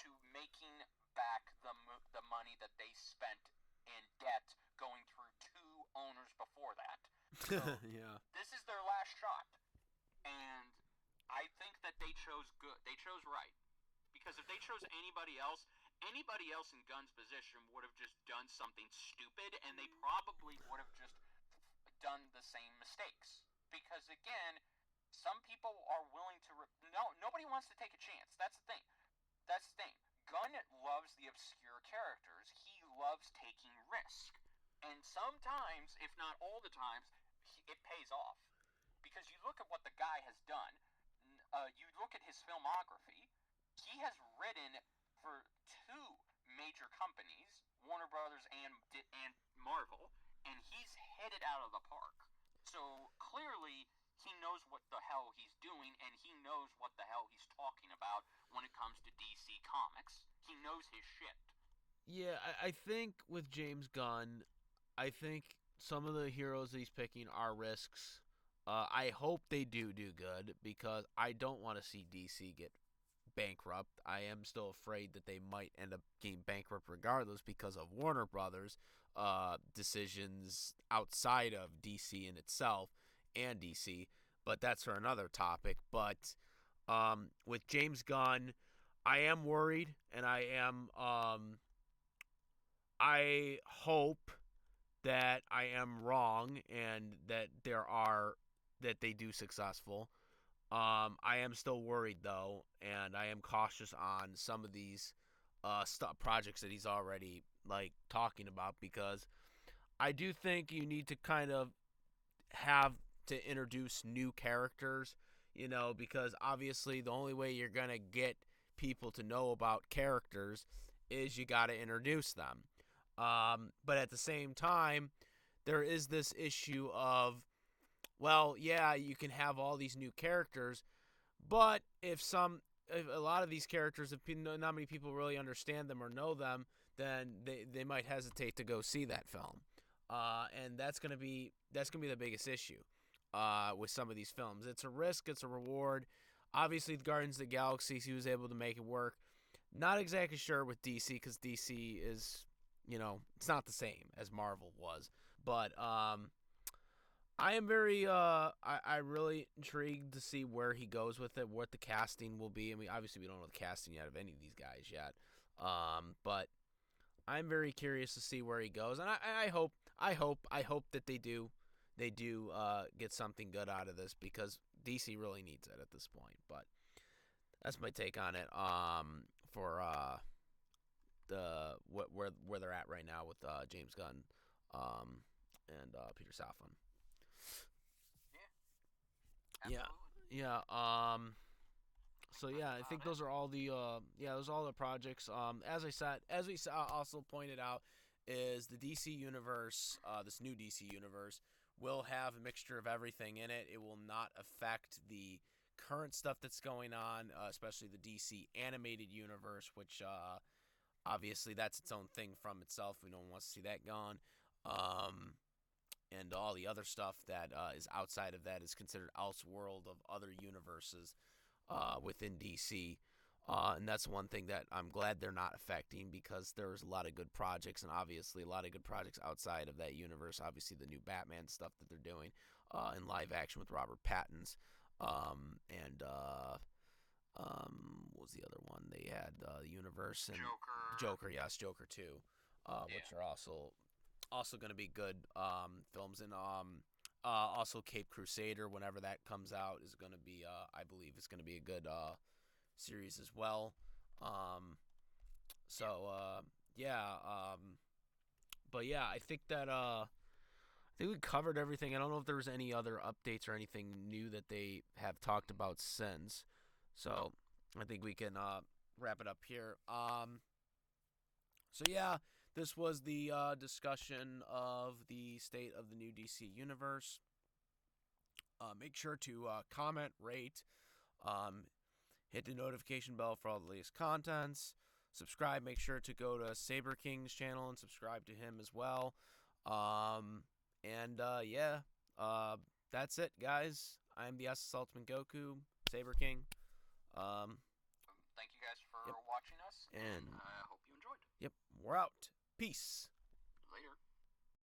to making back the money that they spent in debt going through two owners before that. So Yeah. this is their last shot. And I think that they chose good. They chose right. Because if they chose anybody else in Gunn's position would have just done something stupid, and they probably would have just done the same mistakes. Because again, some people are willing to nobody wants to take a chance. That's the thing. Gunn loves the obscure characters. He loves taking risk. And sometimes, if not all the times, it pays off. Because you look at what the guy has done, you look at his filmography, he has written for two major companies, Warner Brothers and Marvel, and he's hit it out of the park. So clearly, he knows what the hell he's doing, and he knows what the hell he's talking about when it comes to DC Comics. He knows his shit. Yeah, I think with James Gunn, I think some of the heroes that he's picking are risks. I hope they do good because I don't want to see DC get bankrupt. I am still afraid that they might end up getting bankrupt regardless because of Warner Brothers decisions outside of DC in itself and DC, but that's for another topic. But with James Gunn, I am worried, and I hope that I am wrong and that they do successful. I am still worried though, and I am cautious on some of these projects that he's already talking about because I do think you need to kind of have to introduce new characters, because obviously the only way you're gonna get people to know about characters is you got to introduce them. But at the same time, there is this issue of, well, yeah, you can have all these new characters, but if a lot of these characters, if not many people really understand them or know them, then they might hesitate to go see that film, and that's gonna be the biggest issue with some of these films. It's a risk, it's a reward. Obviously, the Guardians of the Galaxy, he was able to make it work. Not exactly sure with DC because DC is, it's not the same as Marvel was. But I am very, I really intrigued to see where he goes with it, what the casting will be. I mean, obviously we don't know the casting yet of any of these guys yet. But I'm very curious to see where he goes, and I hope that they do get something good out of this because DC really needs it at this point. But that's my take on it. For where they're at right now with James Gunn, and Peter Safran. Yeah. Yeah. So yeah, I think those are all the projects. As we also pointed out, is the DC universe, this new DC universe, will have a mixture of everything in it. It will not affect the current stuff that's going on, especially the DC animated universe, which obviously that's its own thing from itself. We don't want to see that gone. And all the other stuff that is outside of that is considered Elseworld of other universes within DC. And that's one thing that I'm glad they're not affecting because there's a lot of good projects and obviously a lot of good projects outside of that universe. Obviously the new Batman stuff that they're doing in live action with Robert Pattinson. And What was the other one? They had Universe and Joker. Joker. Yes, Joker 2, Yeah. which are also going to be good films. And also Cape Crusader, whenever that comes out, is going to be I believe it's going to be a good series as well. Um, so yeah, but yeah, I think that I think we covered everything. I don't know if there was any other updates or anything new that they have talked about since. So I think we can wrap it up here. So yeah, this was the discussion of the state of the new DC universe. Make sure to comment, rate, um, hit the notification bell for all the latest contents. Subscribe. Make sure to go to Saber King's channel and subscribe to him as well. And yeah, that's it, guys. I'm the SS Ultimate Goku, Saber King. Thank you guys for Yep. watching us, and And I hope you enjoyed. yep, we're out. Peace.